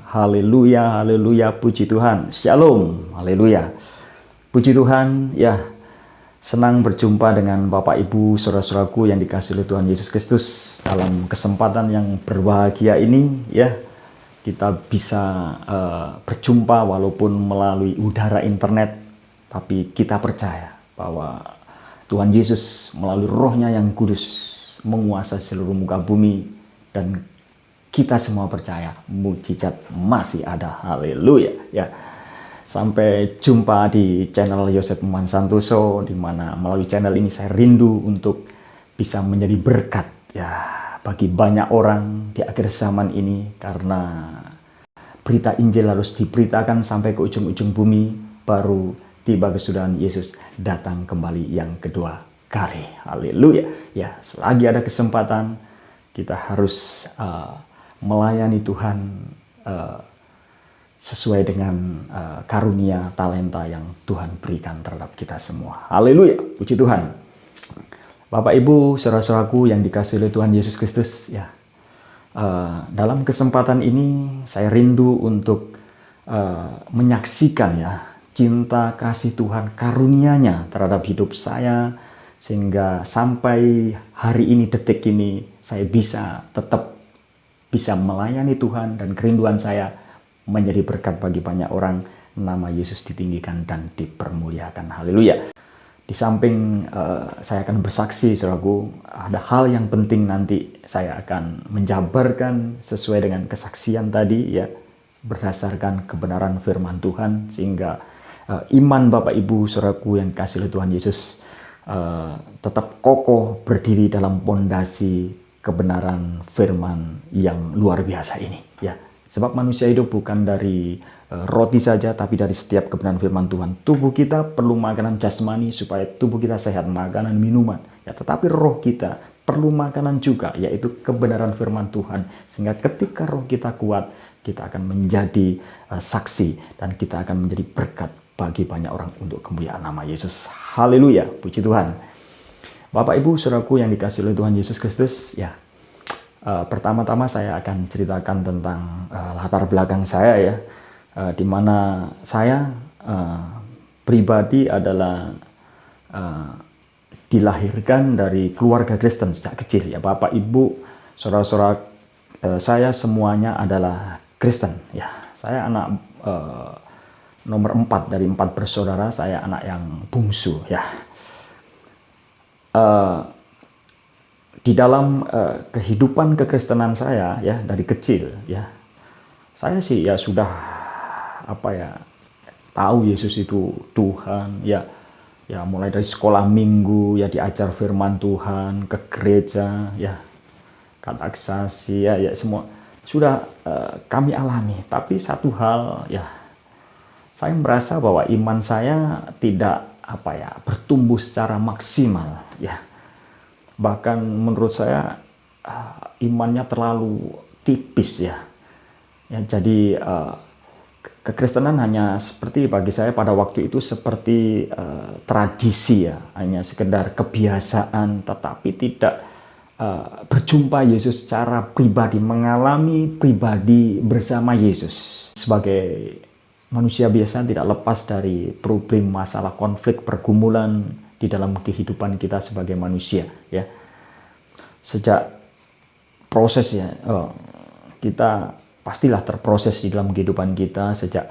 Haleluya, haleluya, puji Tuhan. Shalom, haleluya. Puji Tuhan, ya. Senang berjumpa dengan Bapak Ibu, saudara-saudaraku yang dikasihi oleh Tuhan Yesus Kristus. Dalam kesempatan yang berbahagia ini, ya, kita bisa berjumpa walaupun melalui udara internet, tapi kita percaya bahwa Tuhan Yesus melalui Roh-Nya yang kudus menguasai seluruh muka bumi, dan kita semua percaya mujizat masih ada. Haleluya, ya. Sampai jumpa di channel Yosef Iman Santoso, di mana melalui channel ini saya rindu untuk bisa menjadi berkat, ya, bagi banyak orang di akhir zaman ini, karena berita Injil harus diberitakan sampai ke ujung-ujung bumi, baru tiba kesudahan Yesus datang kembali yang kedua kali. Haleluya, ya. Selagi ada kesempatan, kita harus melayani Tuhan sesuai dengan karunia talenta yang Tuhan berikan terhadap kita semua. Haleluya, puji Tuhan. Bapak Ibu, saudara-saudaraku yang dikasihi oleh Tuhan Yesus Kristus, ya. Dalam kesempatan ini saya rindu untuk menyaksikan, ya, cinta kasih Tuhan, karunia-Nya terhadap hidup saya, sehingga sampai hari ini, detik ini, saya tetap bisa melayani Tuhan, dan kerinduan saya menjadi berkat bagi banyak orang. Nama Yesus ditinggikan dan dipermuliakan. Haleluya. Di samping saya akan bersaksi, saudaraku, ada hal yang penting nanti saya akan menjabarkan sesuai dengan kesaksian tadi, ya, berdasarkan kebenaran firman Tuhan, sehingga iman Bapak Ibu saudaraku yang dikasihi oleh Tuhan Yesus tetap kokoh berdiri dalam pondasi kebenaran firman yang luar biasa ini, ya. Sebab manusia hidup bukan dari roti saja, tapi dari setiap kebenaran firman Tuhan. Tubuh kita perlu makanan jasmani supaya tubuh kita sehat, makanan minuman, ya, tetapi roh kita perlu makanan juga, yaitu kebenaran firman Tuhan. Sehingga ketika roh kita kuat, kita akan menjadi saksi, dan kita akan menjadi berkat bagi banyak orang untuk kemuliaan nama Yesus. Haleluya, puji Tuhan. Bapak Ibu saudaraku yang dikasihi oleh Tuhan Yesus Kristus, ya. Pertama-tama saya akan ceritakan tentang latar belakang saya, ya, di mana saya pribadi adalah dilahirkan dari keluarga Kristen sejak kecil, ya. Bapak Ibu saudara-saudara saya semuanya adalah Kristen, ya. Saya anak nomor 4 dari 4 bersaudara. Saya anak yang bungsu, ya. Di dalam kehidupan kekristenan saya, ya, dari kecil, ya, saya sih, ya, sudah tahu Yesus itu Tuhan, ya, ya, mulai dari sekolah minggu, ya, diajar firman Tuhan, ke gereja, ya, katekisasi, ya, ya, semua sudah kami alami. Tapi satu hal, ya, saya merasa bahwa iman saya tidak bertumbuh secara maksimal, ya. Bahkan menurut saya imannya terlalu tipis, ya. Ya, jadi kekristenan hanya seperti, bagi saya pada waktu itu seperti tradisi, ya, hanya sekedar kebiasaan, tetapi tidak berjumpa Yesus secara pribadi, mengalami pribadi bersama Yesus. Sebagai manusia biasa tidak lepas dari problem, masalah, konflik, pergumulan di dalam kehidupan kita sebagai manusia, ya. Sejak prosesnya, kita pastilah terproses di dalam kehidupan kita sejak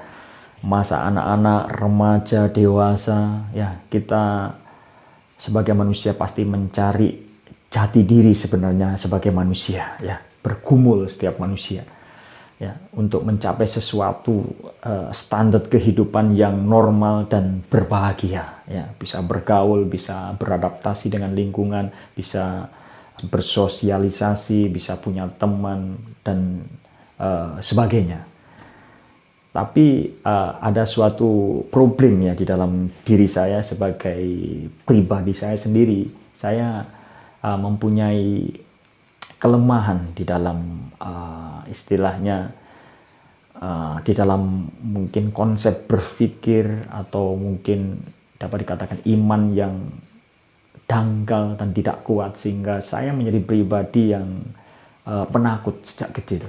masa anak-anak, remaja, dewasa, ya. Kita sebagai manusia pasti mencari jati diri sebenarnya sebagai manusia, ya. Bergumul setiap manusia, ya, untuk mencapai sesuatu standar kehidupan yang normal dan berbahagia, ya, bisa bergaul, bisa beradaptasi dengan lingkungan, bisa bersosialisasi, bisa punya teman, dan sebagainya. Tapi ada suatu problem, ya, di dalam diri saya sebagai pribadi saya sendiri. Saya mempunyai kelemahan di dalam istilahnya di dalam mungkin konsep berpikir, atau mungkin dapat dikatakan iman yang dangkal dan tidak kuat, sehingga saya menjadi pribadi yang penakut sejak kecil,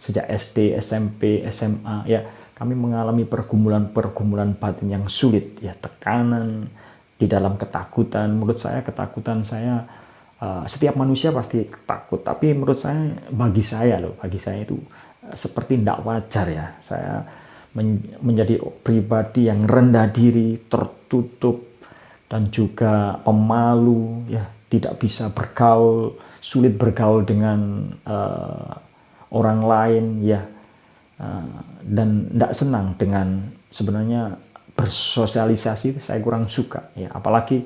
sejak SD, SMP, SMA ya, kami mengalami pergumulan-pergumulan batin yang sulit ya, tekanan di dalam ketakutan. Menurut saya ketakutan saya, setiap manusia pasti takut, tapi menurut saya, bagi saya itu seperti tidak wajar ya. Saya menjadi pribadi yang rendah diri, tertutup, dan juga pemalu ya, tidak bisa bergaul, sulit bergaul dengan orang lain ya, dan tidak senang dengan sebenarnya bersosialisasi. Saya kurang suka ya, apalagi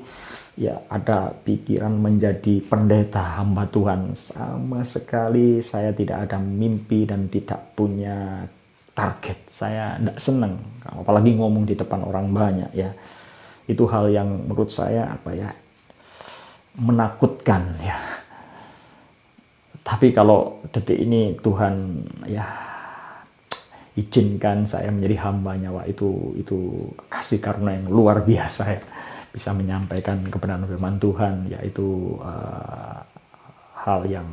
ya ada pikiran menjadi pendeta hamba Tuhan. Sama sekali saya tidak ada mimpi dan tidak punya target. Saya tidak senang, apalagi ngomong di depan orang banyak ya. Itu hal yang menurut saya menakutkan ya. Tapi kalau detik ini Tuhan ya izinkan saya menjadi hambanya, wah itu kasih karunia yang luar biasa ya. Bisa menyampaikan kebenaran firman Tuhan, yaitu hal yang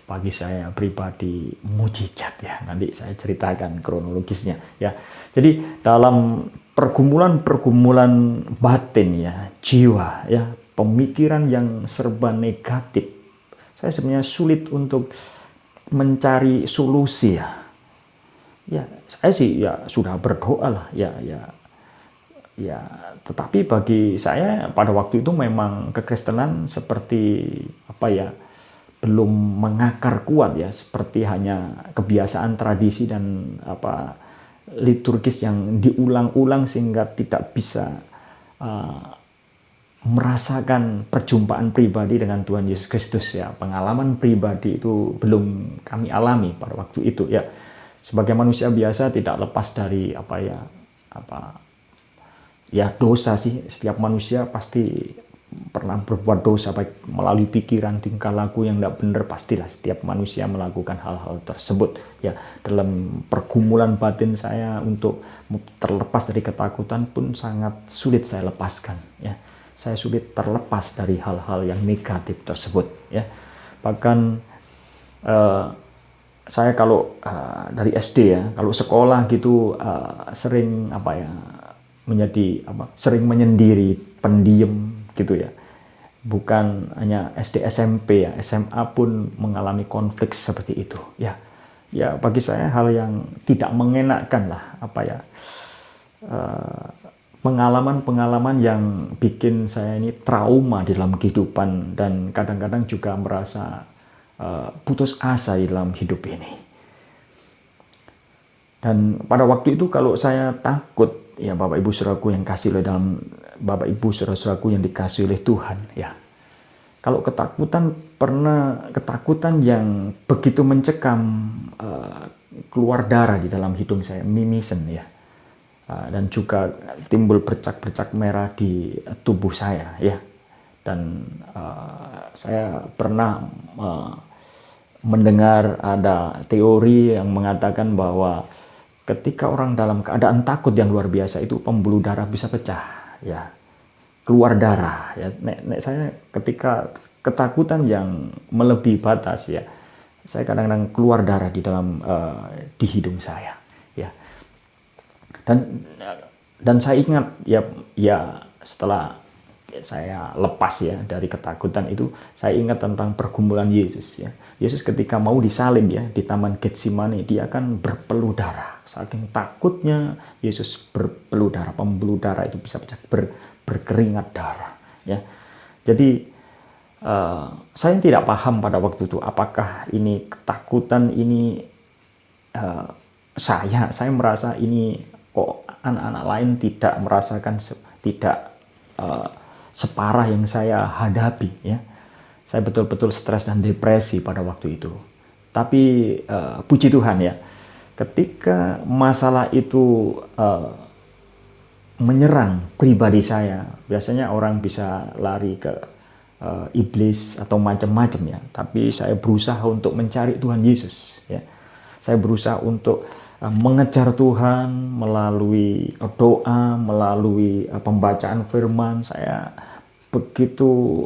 bagi saya pribadi mujizat ya. Nanti saya ceritakan kronologisnya ya. Jadi dalam pergumulan batin ya, jiwa ya, pemikiran yang serba negatif, saya sebenarnya sulit untuk mencari solusi ya. Ya, saya sih ya sudah berdoa lah ya. Tetapi bagi saya pada waktu itu memang kekristenan seperti belum mengakar kuat ya, seperti hanya kebiasaan, tradisi, dan liturgis yang diulang-ulang sehingga tidak bisa merasakan perjumpaan pribadi dengan Tuhan Yesus Kristus ya. Pengalaman pribadi itu belum kami alami pada waktu itu ya. Sebagai manusia biasa tidak lepas dari dosa sih. Setiap manusia pasti pernah berbuat dosa, baik melalui pikiran, tingkah laku yang tidak benar. Pastilah setiap manusia melakukan hal-hal tersebut ya. Dalam pergumulan batin saya untuk terlepas dari ketakutan pun sangat sulit saya lepaskan ya. Saya sulit terlepas dari hal-hal yang negatif tersebut ya. Bahkan saya kalau dari SD ya, kalau sekolah gitu sering sering menyendiri, pendiam gitu ya. Bukan hanya SD, SMP ya, SMA pun mengalami konflik seperti itu ya. Ya bagi saya hal yang tidak mengenakkan lah, pengalaman-pengalaman yang bikin saya ini trauma di dalam kehidupan, dan kadang-kadang juga merasa putus asa di dalam hidup ini. Dan pada waktu itu kalau saya takut ya, Bapak Ibu Saudaraku yang dikasih oleh Tuhan ya. Kalau ketakutan yang begitu mencekam, keluar darah di dalam hidung saya, mimisen ya. Dan juga timbul bercak-bercak merah di tubuh saya ya. Dan saya pernah mendengar ada teori yang mengatakan bahwa ketika orang dalam keadaan takut yang luar biasa itu pembuluh darah bisa pecah ya, keluar darah ya. Saya ketika ketakutan yang melebihi batas ya, saya kadang-kadang keluar darah di dalam di hidung saya ya. Dan saya ingat ya setelah saya lepas ya dari ketakutan itu, saya ingat tentang pergumulan Yesus ya. Yesus ketika mau disalib ya di Taman Getsemani, dia akan berpeluh darah. Saking takutnya Yesus berpeluh darah, pembuluh darah itu bisa berkeringat darah ya. Jadi saya tidak paham pada waktu itu apakah ini ketakutan ini saya merasa ini kok anak-anak lain tidak merasakan, tidak separah yang saya hadapi ya. Saya betul-betul stres dan depresi pada waktu itu. Tapi puji Tuhan ya, ketika masalah itu menyerang pribadi saya, biasanya orang bisa lari ke iblis atau macam-macam ya. Tapi saya berusaha untuk mencari Tuhan Yesus ya. Saya berusaha untuk mengejar Tuhan melalui doa, melalui pembacaan firman. Saya begitu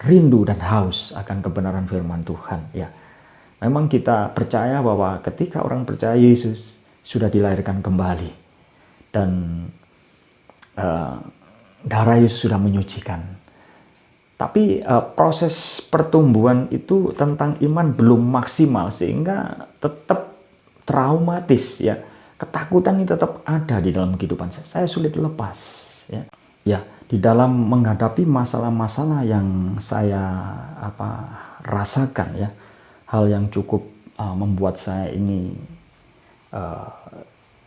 rindu dan haus akan kebenaran firman Tuhan ya. Memang kita percaya bahwa ketika orang percaya Yesus sudah dilahirkan kembali dan darah Yesus sudah menyucikan. Tapi proses pertumbuhan itu tentang iman belum maksimal sehingga tetap traumatis ya. Ketakutan ini tetap ada di dalam kehidupan saya. Saya sulit lepas ya. Ya, di dalam menghadapi masalah-masalah yang saya rasakan ya. Hal yang cukup membuat saya ini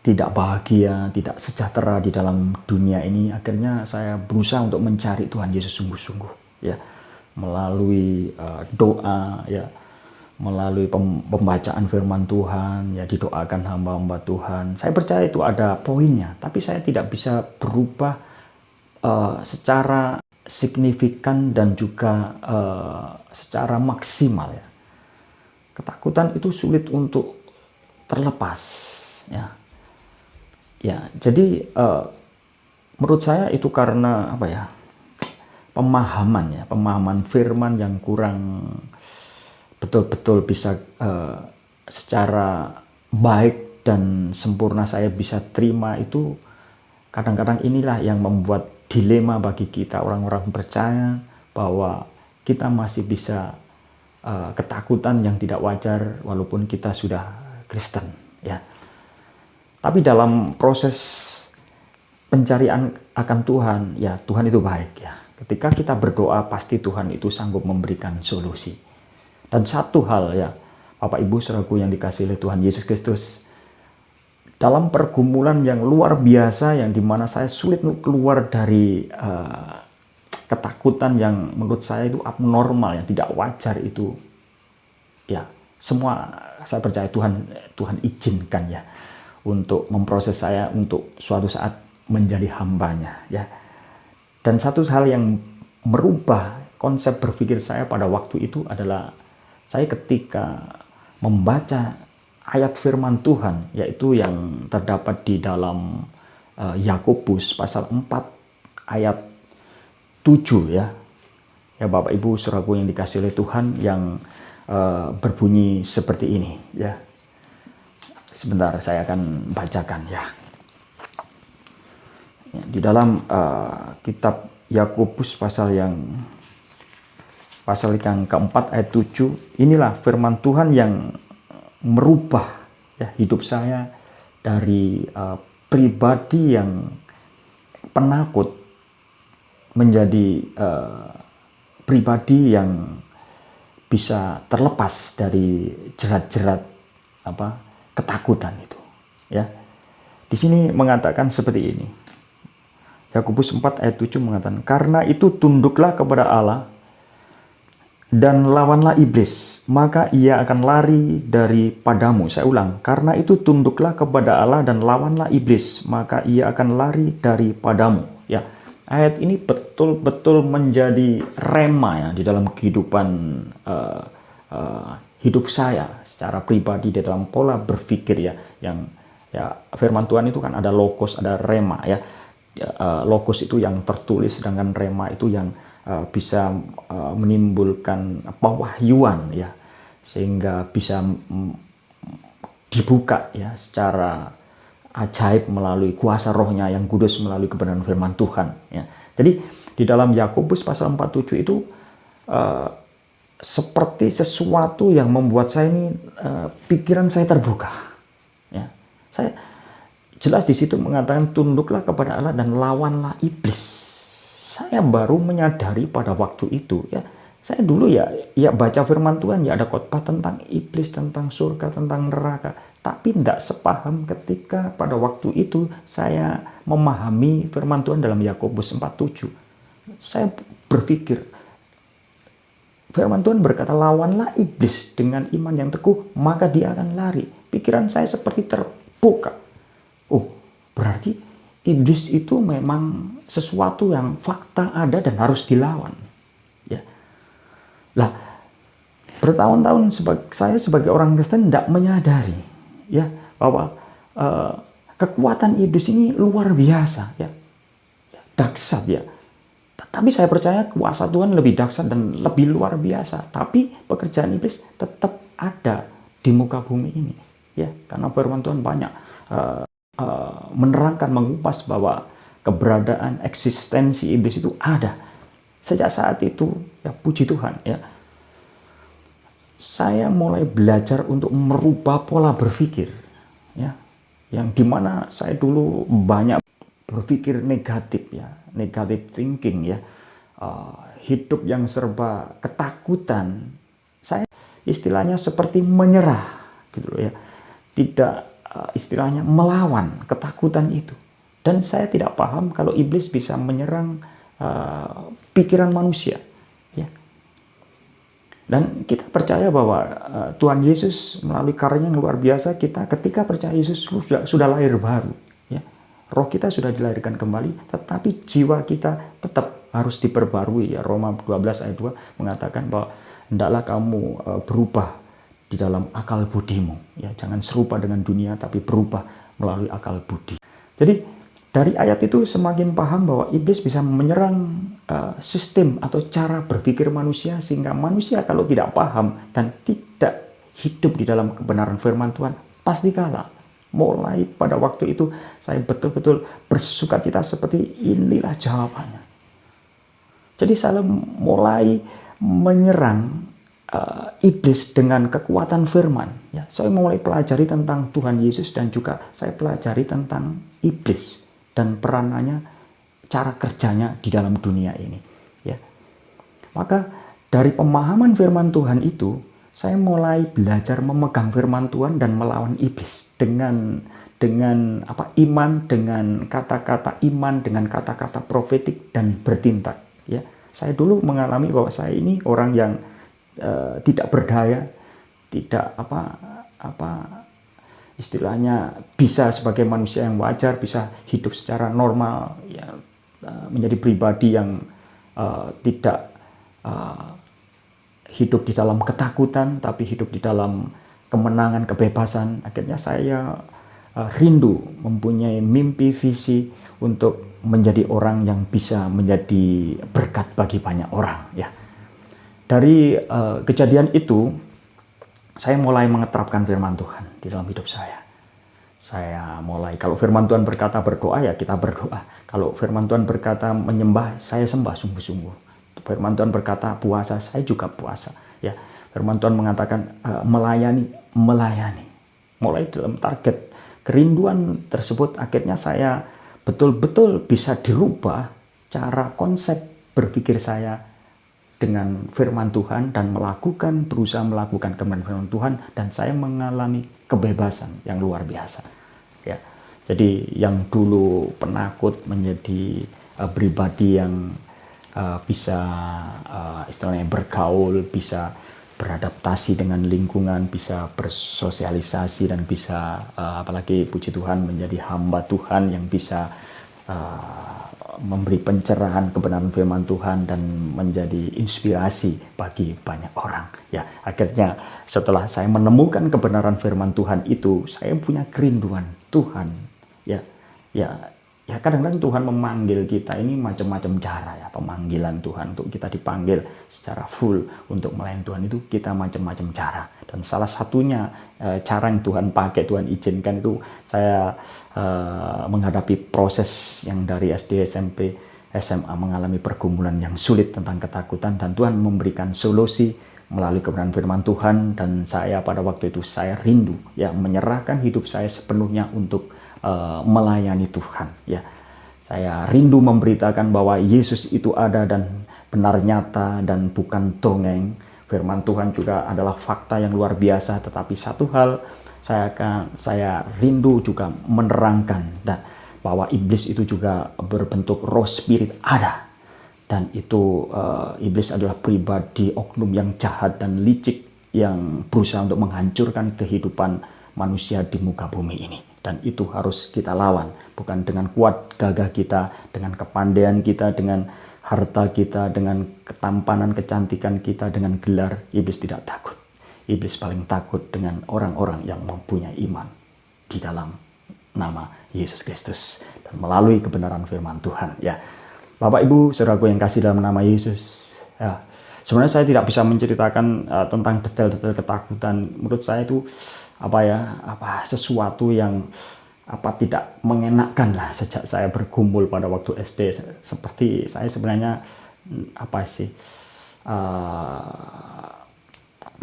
tidak bahagia, tidak sejahtera di dalam dunia ini. Akhirnya saya berusaha untuk mencari Tuhan Yesus sungguh-sungguh ya, melalui doa ya, melalui pembacaan firman Tuhan ya, didoakan hamba-hamba Tuhan. Saya percaya itu ada poinnya, tapi saya tidak bisa berubah secara signifikan dan juga secara maksimal ya. Ketakutan itu sulit untuk terlepas ya. Ya, jadi menurut saya itu karena pemahaman firman yang kurang betul-betul bisa secara baik dan sempurna saya bisa terima. Itu kadang-kadang inilah yang membuat dilema bagi kita orang-orang percaya bahwa kita masih bisa ketakutan yang tidak wajar walaupun kita sudah Kristen ya. Tapi dalam proses pencarian akan Tuhan ya, Tuhan itu baik ya. Ketika kita berdoa pasti Tuhan itu sanggup memberikan solusi. Dan satu hal ya, Bapak Ibu Saudaraku yang dikasihi oleh Tuhan Yesus Kristus, dalam pergumulan yang luar biasa yang dimana saya sulit untuk keluar dari ketakutan yang menurut saya itu abnormal, yang tidak wajar itu ya, semua saya percaya Tuhan izinkan ya untuk memproses saya untuk suatu saat menjadi hambanya ya. Dan satu hal yang merubah konsep berpikir saya pada waktu itu adalah saya ketika membaca ayat firman Tuhan, yaitu yang terdapat di dalam Yakobus pasal 4 ayat 7 ya. Ya Bapak Ibu Saudaraku yang dikasihi oleh Tuhan, yang berbunyi seperti ini ya. Sebentar saya akan bacakan ya. Di dalam kitab Yakobus pasal yang keempat ayat 7, inilah firman Tuhan yang merubah ya hidup saya dari pribadi yang penakut menjadi pribadi yang bisa terlepas dari jerat-jerat ketakutan itu ya. Di sini mengatakan seperti ini. Yakobus 4 ayat 7 mengatakan, karena itu tunduklah kepada Allah dan lawanlah iblis, maka ia akan lari daripadamu. Saya ulang, karena itu tunduklah kepada Allah dan lawanlah iblis, maka ia akan lari daripadamu. Ya, ayat ini betul-betul menjadi rema ya di dalam kehidupan hidup saya secara pribadi, di dalam pola berpikir ya. Yang ya firman Tuhan itu kan ada logos, ada rema ya. Logos itu yang tertulis, sedangkan rema itu yang bisa menimbulkan pewahyuan ya, sehingga bisa dibuka ya secara ajaib melalui kuasa rohnya yang kudus, melalui kebenaran firman Tuhan ya. Jadi di dalam Yakobus pasal 47 itu seperti sesuatu yang membuat saya ini pikiran saya terbuka ya. Saya jelas di situ mengatakan tunduklah kepada Allah dan lawanlah iblis. Saya baru menyadari pada waktu itu ya. Saya dulu ya baca firman Tuhan ya, ada khotbah tentang iblis, tentang surga, tentang neraka, tapi tidak sepaham ketika pada waktu itu saya memahami firman Tuhan dalam Yakobus 4:7. Saya berpikir firman Tuhan berkata, lawanlah iblis dengan iman yang teguh, maka dia akan lari. Pikiran saya seperti terbuka. Oh, berarti iblis itu memang sesuatu yang fakta ada dan harus dilawan. Ya. Lah, bertahun-tahun saya sebagai orang Kristen tidak menyadari ya bahwa kekuatan iblis ini luar biasa ya. Dahsyat ya. Tapi saya percaya kuasa Tuhan lebih dahsyat dan lebih luar biasa. Tapi pekerjaan iblis tetap ada di muka bumi ini, ya, karena firman Tuhan banyak menerangkan, mengupas bahwa keberadaan eksistensi iblis itu ada. Sejak saat itu, ya puji Tuhan, ya, saya mulai belajar untuk merubah pola berpikir, ya, yang dimana saya dulu banyak berpikir negatif, ya, negative thinking, ya, hidup yang serba ketakutan. Saya istilahnya seperti menyerah, gitu loh, ya, tidak istilahnya melawan ketakutan itu. Dan saya tidak paham kalau iblis bisa menyerang pikiran manusia, ya. Dan kita percaya bahwa Tuhan Yesus melalui karyanya yang luar biasa, kita ketika percaya Yesus sudah lahir baru, ya. Roh kita sudah dilahirkan kembali, tetapi jiwa kita tetap harus diperbarui, ya. Roma 12 ayat 2 mengatakan bahwa hendaklah kamu berubah di dalam akal budimu, ya. Jangan serupa dengan dunia, tapi berubah melalui akal budi. Jadi dari ayat itu semakin paham bahwa iblis bisa menyerang sistem atau cara berpikir manusia, sehingga manusia kalau tidak paham dan tidak hidup di dalam kebenaran firman Tuhan pasti kalah. Mulai pada waktu itu saya betul-betul bersukacita seperti inilah jawabannya. Jadi saya mulai menyerang iblis dengan kekuatan firman, ya. Saya mulai pelajari tentang Tuhan Yesus dan juga saya pelajari tentang iblis dan peranannya, cara kerjanya di dalam dunia ini, ya. Maka dari pemahaman firman Tuhan itu, saya mulai belajar memegang firman Tuhan dan melawan iblis dengan iman, dengan kata-kata iman, dengan kata-kata profetik dan bertindak, ya. Saya dulu mengalami bahwa saya ini orang yang tidak berdaya, tidak istilahnya bisa sebagai manusia yang wajar, bisa hidup secara normal, ya, menjadi pribadi yang tidak hidup di dalam ketakutan, tapi hidup di dalam kemenangan, kebebasan. Akhirnya saya rindu mempunyai mimpi, visi untuk menjadi orang yang bisa menjadi berkat bagi banyak orang, ya. Dari kejadian itu, saya mulai mengeterapkan firman Tuhan di dalam hidup saya. Saya mulai, kalau firman Tuhan berkata berdoa, ya kita berdoa. Kalau firman Tuhan berkata menyembah, saya sembah sungguh-sungguh. Firman Tuhan berkata puasa, saya juga puasa, ya. Firman Tuhan mengatakan melayani. Mulai dalam target kerinduan tersebut, akhirnya saya betul-betul bisa dirubah cara konsep berpikir saya dengan firman Tuhan dan berusaha melakukan kebenaran firman Tuhan, dan saya mengalami kebebasan yang luar biasa, ya. Jadi yang dulu penakut menjadi pribadi yang bisa istilahnya bergaul, bisa beradaptasi dengan lingkungan, bisa bersosialisasi, dan bisa apalagi puji Tuhan menjadi hamba Tuhan yang bisa memberi pencerahan kebenaran firman Tuhan dan menjadi inspirasi bagi banyak orang, ya. Akhirnya setelah saya menemukan kebenaran firman Tuhan itu, saya punya kerinduan Tuhan, ya. Kadang-kadang Tuhan memanggil kita ini macam-macam cara, ya. Pemanggilan Tuhan untuk kita dipanggil secara full untuk melayani Tuhan itu kita macam-macam cara, dan salah satunya cara yang Tuhan pakai, Tuhan izinkan itu saya menghadapi proses yang dari SD, SMP, SMA mengalami pergumulan yang sulit tentang ketakutan, dan Tuhan memberikan solusi melalui kebenaran firman Tuhan. Dan saya pada waktu itu saya rindu, ya, menyerahkan hidup saya sepenuhnya untuk melayani Tuhan, ya. Saya rindu memberitakan bahwa Yesus itu ada dan benar nyata dan bukan dongeng. Firman Tuhan juga adalah fakta yang luar biasa, tetapi satu hal saya rindu juga menerangkan dan bahwa iblis itu juga berbentuk roh spirit ada, dan itu iblis adalah pribadi oknum yang jahat dan licik yang berusaha untuk menghancurkan kehidupan manusia di muka bumi ini, dan itu harus kita lawan, bukan dengan kuat gagah kita, dengan kepandaian kita, dengan harta kita, dengan ketampanan, kecantikan kita, dengan gelar. Iblis tidak takut. Iblis paling takut dengan orang-orang yang mempunyai iman di dalam nama Yesus Kristus dan melalui kebenaran firman Tuhan, ya. Bapak Ibu Saudaraku yang kasih dalam nama Yesus, ya, Sebenarnya saya tidak bisa menceritakan tentang detail-detail ketakutan. Menurut saya itu sesuatu yang tidak mengenakkan lah sejak saya bergumul pada waktu SD. Seperti saya sebenarnya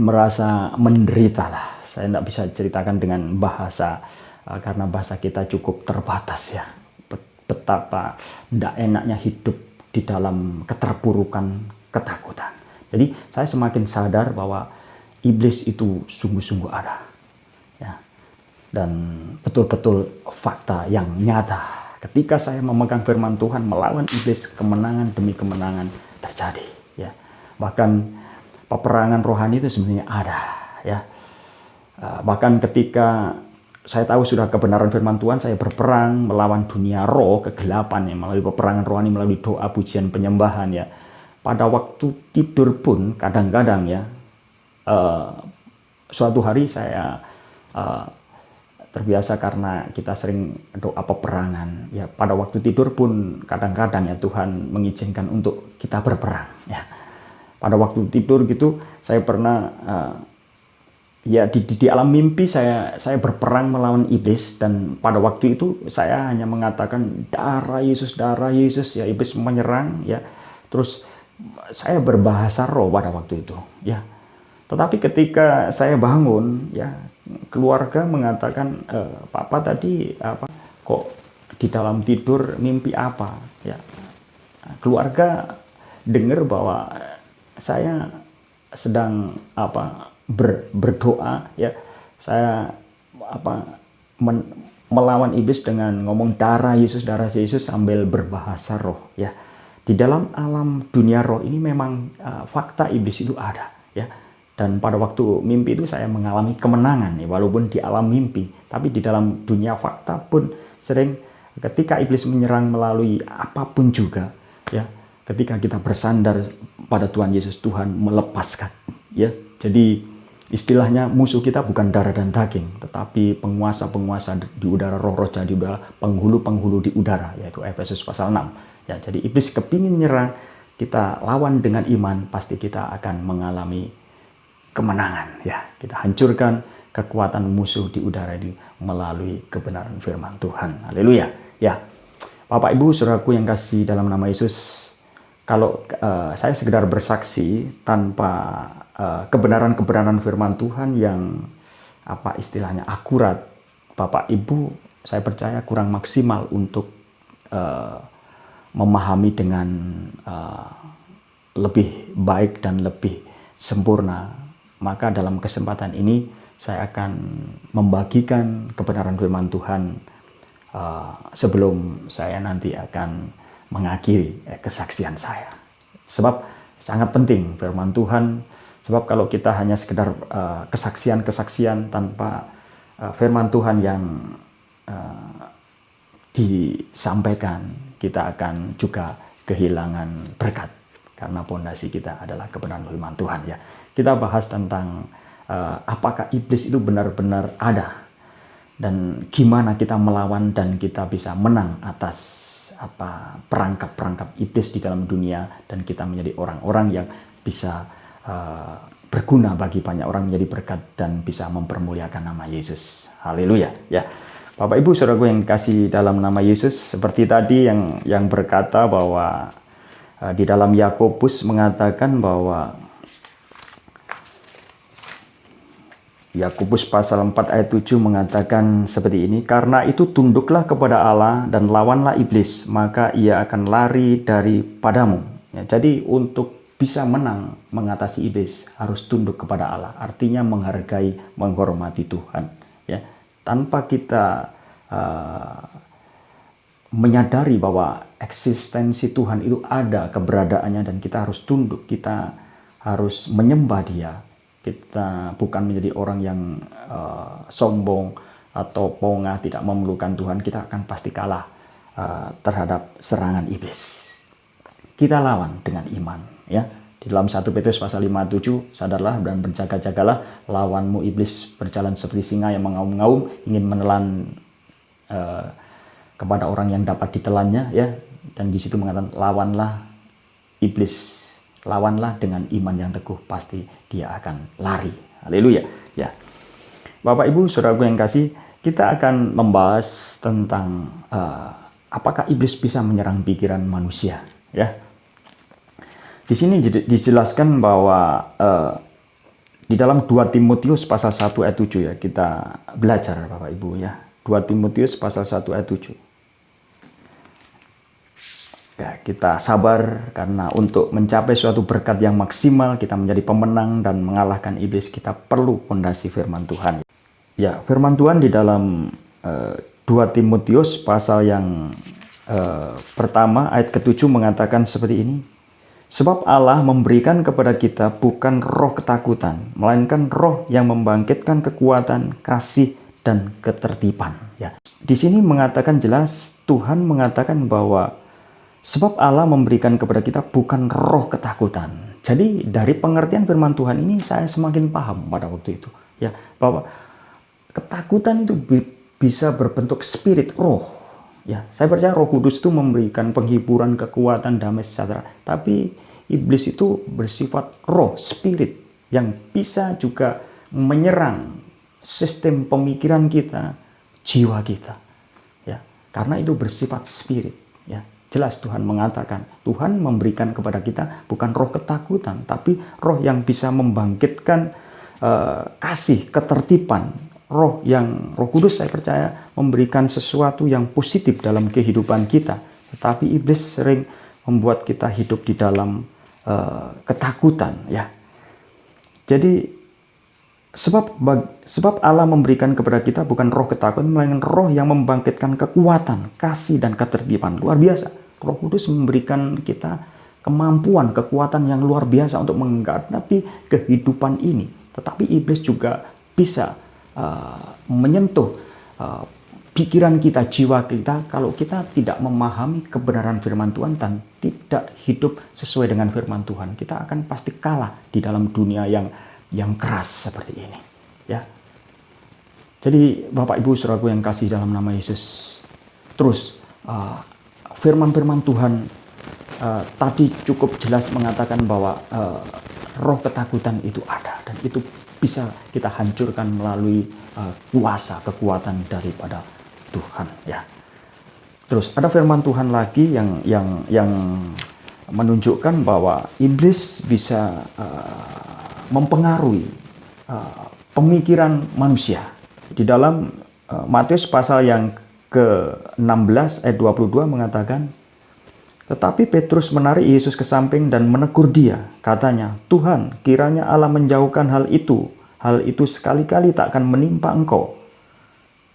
merasa menderita lah. Saya tidak bisa ceritakan dengan bahasa karena bahasa kita cukup terbatas ya. Betapa tidak enaknya hidup di dalam keterpurukan ketakutan. Jadi saya semakin sadar bahwa iblis itu sungguh-sungguh ada, ya, dan betul-betul fakta yang nyata. Ketika saya memegang firman Tuhan melawan iblis, kemenangan demi kemenangan terjadi. Ya, bahkan peperangan rohani itu sebenarnya ada. Ya, bahkan ketika saya tahu sudah kebenaran firman Tuhan, saya berperang melawan dunia roh, kegelapan, ya, melalui peperangan rohani, melalui doa, pujian, penyembahan, ya. Pada waktu tidur pun kadang-kadang ya, suatu hari saya terbiasa karena kita sering doa peperangan ya, pada waktu tidur pun kadang-kadang ya Tuhan mengizinkan untuk kita berperang ya. Pada waktu tidur gitu saya pernah ya di alam mimpi saya berperang melawan iblis, dan pada waktu itu saya hanya mengatakan darah Yesus ya. Iblis menyerang ya, terus saya berbahasa roh pada waktu itu ya. Tetapi ketika saya bangun ya, keluarga mengatakan, Papa tadi kok di dalam tidur mimpi apa ya. Keluarga dengar bahwa saya sedang berdoa ya. Saya melawan iblis dengan ngomong darah Yesus sambil berbahasa roh ya. Di dalam alam dunia roh ini memang fakta iblis itu ada ya. Dan pada waktu mimpi itu saya mengalami kemenangan ya, walaupun di alam mimpi. Tapi di dalam dunia fakta pun sering ketika iblis menyerang melalui apapun juga ya. Ketika kita bersandar pada Tuhan Yesus, Tuhan melepaskan ya. Jadi istilahnya musuh kita bukan darah dan daging, tetapi penguasa-penguasa di udara, roh-roh jahat di udara, penghulu-penghulu di udara, yaitu Efesus pasal 6. Ya, jadi iblis kepingin nyerang, kita lawan dengan iman, pasti kita akan mengalami kemenangan. Ya, kita hancurkan kekuatan musuh di udara ini melalui kebenaran firman Tuhan. Haleluya. Ya, Bapak Ibu Saudaraku yang kasih dalam nama Yesus, kalau saya sekedar bersaksi tanpa kebenaran-kebenaran firman Tuhan yang istilahnya akurat, Bapak Ibu saya percaya kurang maksimal untuk memahami dengan lebih baik dan lebih sempurna. Maka dalam kesempatan ini saya akan membagikan kebenaran firman Tuhan sebelum saya nanti akan mengakhiri kesaksian saya. Sebab sangat penting firman Tuhan. Sebab kalau kita hanya sekedar kesaksian-kesaksian tanpa firman Tuhan yang disampaikan, kita akan juga kehilangan berkat, karena pondasi kita adalah kebenaran firman Tuhan ya. Kita bahas tentang apakah iblis itu benar-benar ada, dan gimana kita melawan dan kita bisa menang atas perangkap-perangkap iblis di dalam dunia, dan kita menjadi orang-orang yang bisa berguna bagi banyak orang, menjadi berkat dan bisa mempermuliakan nama Yesus. Haleluya ya. Bapak Ibu Saudaraku yang kasih dalam nama Yesus, seperti tadi yang berkata bahwa di dalam Yakobus mengatakan bahwa Yakobus pasal 4 ayat 7 mengatakan seperti ini, karena itu tunduklah kepada Allah dan lawanlah iblis, maka ia akan lari daripadamu. Ya, jadi untuk bisa menang mengatasi iblis harus tunduk kepada Allah, artinya menghargai, menghormati Tuhan ya. Tanpa kita menyadari bahwa eksistensi Tuhan itu ada, keberadaannya, dan kita harus tunduk, kita harus menyembah Dia. Kita bukan menjadi orang yang sombong atau pongah, tidak memerlukan Tuhan, kita akan pasti kalah terhadap serangan iblis. Kita lawan dengan iman ya. Di dalam 1 Petrus pasal 5:7, sadarlah dan berjaga-jagalah, lawanmu iblis berjalan seperti singa yang mengaum-ngaum, ingin menelan kepada orang yang dapat ditelannya ya. Dan di situ mengatakan lawanlah iblis, lawanlah dengan iman yang teguh, pasti dia akan lari. Haleluya. Ya. Bapak Ibu, Saudaraku yang kasih, kita akan membahas tentang apakah iblis bisa menyerang pikiran manusia, ya. Di sini dijelaskan bahwa di dalam 2 Timotius pasal 1 ayat 7 ya, kita belajar Bapak Ibu ya. 2 Timotius pasal 1 ayat 7. Ya, kita sabar karena untuk mencapai suatu berkat yang maksimal, kita menjadi pemenang dan mengalahkan iblis, kita perlu fondasi firman Tuhan. Ya, firman Tuhan di dalam 2 Timotius pasal yang pertama ayat ke-7 mengatakan seperti ini. Sebab Allah memberikan kepada kita bukan roh ketakutan, melainkan roh yang membangkitkan kekuatan, kasih, dan ketertiban. Ya. Di sini mengatakan jelas, Tuhan mengatakan bahwa sebab Allah memberikan kepada kita bukan roh ketakutan. Jadi dari pengertian firman Tuhan ini saya semakin paham pada waktu itu. Ya, bahwa ketakutan itu bisa berbentuk spirit, roh. Ya, saya percaya Roh Kudus itu memberikan penghiburan, kekuatan, damai, sejahtera. Tapi iblis itu bersifat roh, spirit, yang bisa juga menyerang sistem pemikiran kita, jiwa kita. Ya, karena itu bersifat spirit. Ya, jelas Tuhan mengatakan, Tuhan memberikan kepada kita bukan roh ketakutan, tapi roh yang bisa membangkitkan kasih, ketertiban. Roh Kudus saya percaya memberikan sesuatu yang positif dalam kehidupan kita. Tetapi iblis sering membuat kita hidup di dalam ketakutan. Ya. Jadi sebab Allah memberikan kepada kita bukan roh ketakutan, melainkan roh yang membangkitkan kekuatan, kasih, dan ketertiban. Luar biasa. Roh Kudus memberikan kita kemampuan, kekuatan yang luar biasa untuk menghadapi kehidupan ini. Tetapi iblis juga bisa menyentuh pikiran kita, jiwa kita, kalau kita tidak memahami kebenaran firman Tuhan dan tidak hidup sesuai dengan firman Tuhan, kita akan pasti kalah di dalam dunia yang keras seperti ini. Ya. Jadi Bapak Ibu Saudaraku yang kasih dalam nama Yesus, terus firman-firman Tuhan tadi cukup jelas mengatakan bahwa roh ketakutan itu ada dan itu bisa kita hancurkan melalui kuasa, kekuatan daripada Tuhan. Ya. Terus ada firman Tuhan lagi yang menunjukkan bahwa iblis bisa mempengaruhi pemikiran manusia. Di dalam Matius pasal yang ke-16 ayat 22 mengatakan, tetapi Petrus menarik Yesus ke samping dan menegur dia. Katanya, Tuhan, kiranya Allah menjauhkan hal itu. Hal itu sekali-kali tak akan menimpa engkau.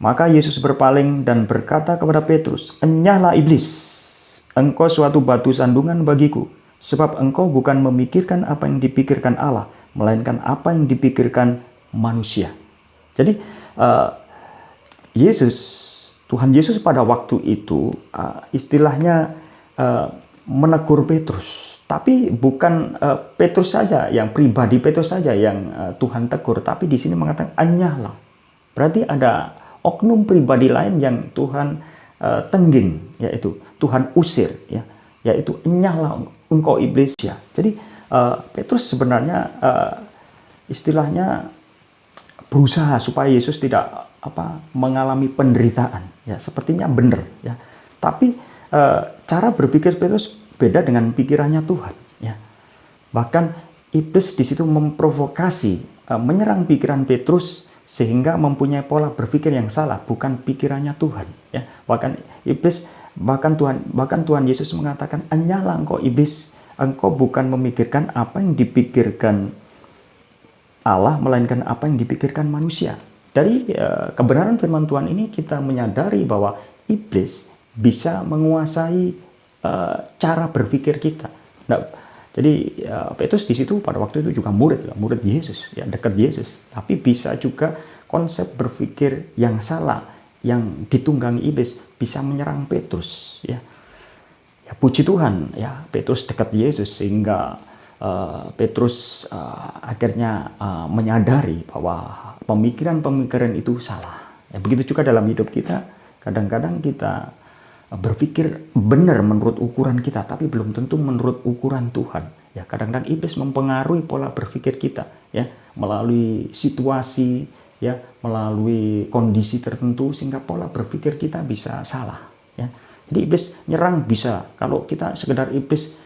Maka Yesus berpaling dan berkata kepada Petrus, enyahlah iblis. Engkau suatu batu sandungan bagiku. Sebab engkau bukan memikirkan apa yang dipikirkan Allah, melainkan apa yang dipikirkan manusia. Jadi, Tuhan Yesus pada waktu itu istilahnya menegur Petrus, tapi bukan Petrus saja, yang pribadi Petrus saja yang Tuhan tegur, tapi di sini mengatakan enyahlah. Berarti ada oknum pribadi lain yang Tuhan tengging, yaitu Tuhan usir, ya, yaitu enyahlah engkau iblis. Ya. Jadi Petrus sebenarnya istilahnya berusaha supaya Yesus tidak mengalami penderitaan, ya, sepertinya benar, ya, tapi cara berpikir Petrus beda dengan pikirannya Tuhan. Ya. Bahkan iblis di situ memprovokasi, menyerang pikiran Petrus sehingga mempunyai pola berpikir yang salah, bukan pikirannya Tuhan. Ya. Bahkan Tuhan Yesus mengatakan, enyahlah engkau iblis, engkau bukan memikirkan apa yang dipikirkan Allah, melainkan apa yang dipikirkan manusia. Dari kebenaran firman Tuhan ini kita menyadari bahwa iblis bisa menguasai cara berpikir kita. Nah, jadi Petrus di situ pada waktu itu juga murid Yesus, ya, dekat Yesus. Tapi bisa juga konsep berpikir yang salah, yang ditunggangi iblis bisa menyerang Petrus. Ya, ya puji Tuhan, ya Petrus dekat Yesus sehingga Petrus akhirnya menyadari bahwa pemikiran-pemikiran itu salah. Ya, begitu juga dalam hidup kita, kadang-kadang kita berpikir benar menurut ukuran kita, tapi belum tentu menurut ukuran Tuhan. Ya, kadang-kadang iblis mempengaruhi pola berpikir kita, ya, melalui situasi, ya, melalui kondisi tertentu sehingga pola berpikir kita bisa salah, ya. Jadi iblis nyerang bisa, kalau kita sekedar iblis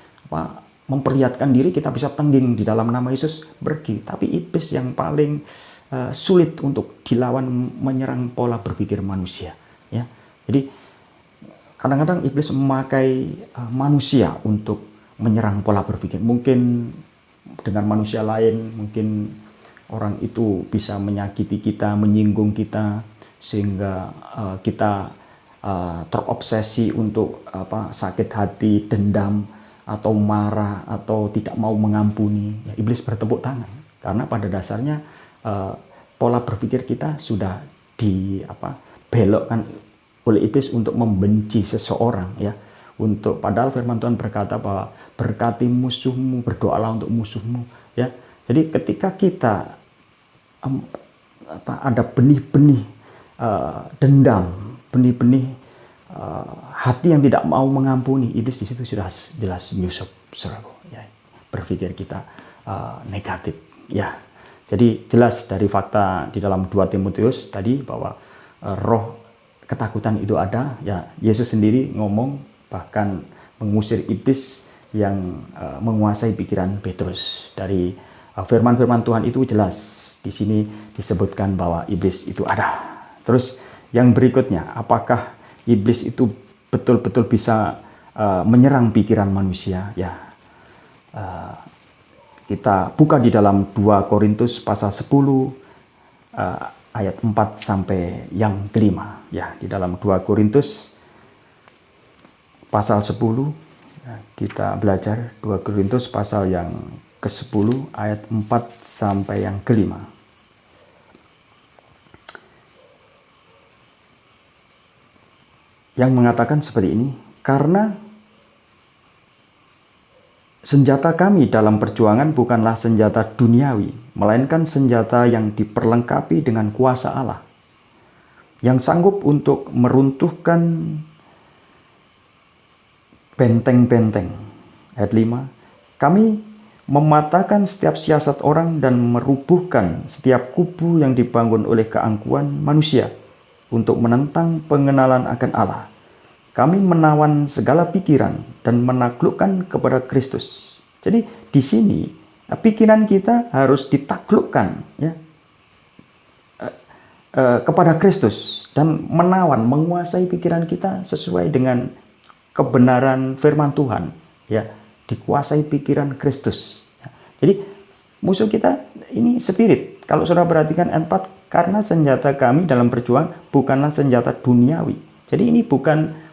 memperlihatkan diri, kita bisa tengging di dalam nama Yesus pergi. Tapi iblis yang paling sulit untuk dilawan, menyerang pola berpikir manusia, ya. Jadi kadang-kadang iblis memakai manusia untuk menyerang pola berpikir. Mungkin dengan manusia lain, mungkin orang itu bisa menyakiti kita, menyinggung kita, sehingga kita terobsesi untuk sakit hati, dendam, atau marah, atau tidak mau mengampuni. Ya, iblis bertepuk tangan, karena pada dasarnya pola berpikir kita sudah dibelokkan oleh iblis untuk membenci seseorang, ya. Padahal firman Tuhan berkata bahwa berkati musuhmu, berdoalah untuk musuhmu, ya. Jadi ketika kita ada benih-benih dendam, benih-benih hati yang tidak mau mengampuni, iblis di situ sudah jelas menyusup, ya. Berpikir kita negatif, ya. Jadi jelas dari fakta di dalam 2 Timotius tadi bahwa roh ketakutan itu ada, ya. Yesus sendiri ngomong, bahkan mengusir iblis yang menguasai pikiran Petrus. Dari firman-firman Tuhan itu jelas di sini disebutkan bahwa iblis itu ada. Terus yang berikutnya, apakah iblis itu betul-betul bisa menyerang pikiran manusia? Ya, kita buka di dalam 2 Korintus pasal 10 ayat 4 sampai yang kelima. Ya, di dalam 2 Korintus pasal 10, kita belajar 2 Korintus pasal yang ke-10 ayat 4 sampai yang kelima. Yang mengatakan seperti ini, karena senjata kami dalam perjuangan bukanlah senjata duniawi, melainkan senjata yang diperlengkapi dengan kuasa Allah, yang sanggup untuk meruntuhkan benteng-benteng. Ayat 5, kami mematahkan setiap siasat orang dan merubuhkan setiap kubu yang dibangun oleh keangkuhan manusia untuk menentang pengenalan akan Allah. Kami menawan segala pikiran dan menaklukkan kepada Kristus. Jadi di sini pikiran kita harus ditaklukkan, ya, kepada Kristus, dan menawan, menguasai pikiran kita sesuai dengan kebenaran firman Tuhan, ya, dikuasai pikiran Kristus. Jadi musuh kita ini spirit. Kalau saudara perhatikan ayat 4, karena senjata kami dalam perjuangan bukanlah senjata duniawi. Jadi ini bukan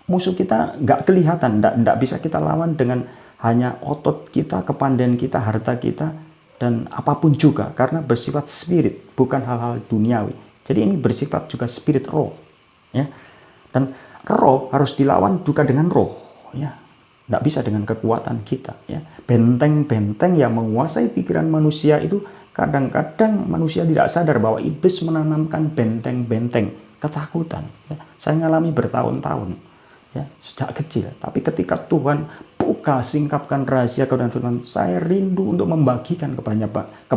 musuh kita nggak kelihatan, nggak bisa kita lawan dengan hanya otot kita, kepandaian kita, harta kita, dan apapun juga, karena bersifat spirit, bukan hal-hal duniawi. Jadi ini bersifat juga spirit roh, ya. Dan roh harus dilawan juga dengan roh, ya. Nggak bisa dengan kekuatan kita, ya. Benteng-benteng yang menguasai pikiran manusia itu, kadang-kadang manusia tidak sadar bahwa iblis menanamkan benteng-benteng ketakutan, ya. Saya ngalami bertahun-tahun, ya, sejak kecil. Tapi ketika Tuhan buka, singkapkan rahasia kebenaran firman, saya rindu untuk membagikan ke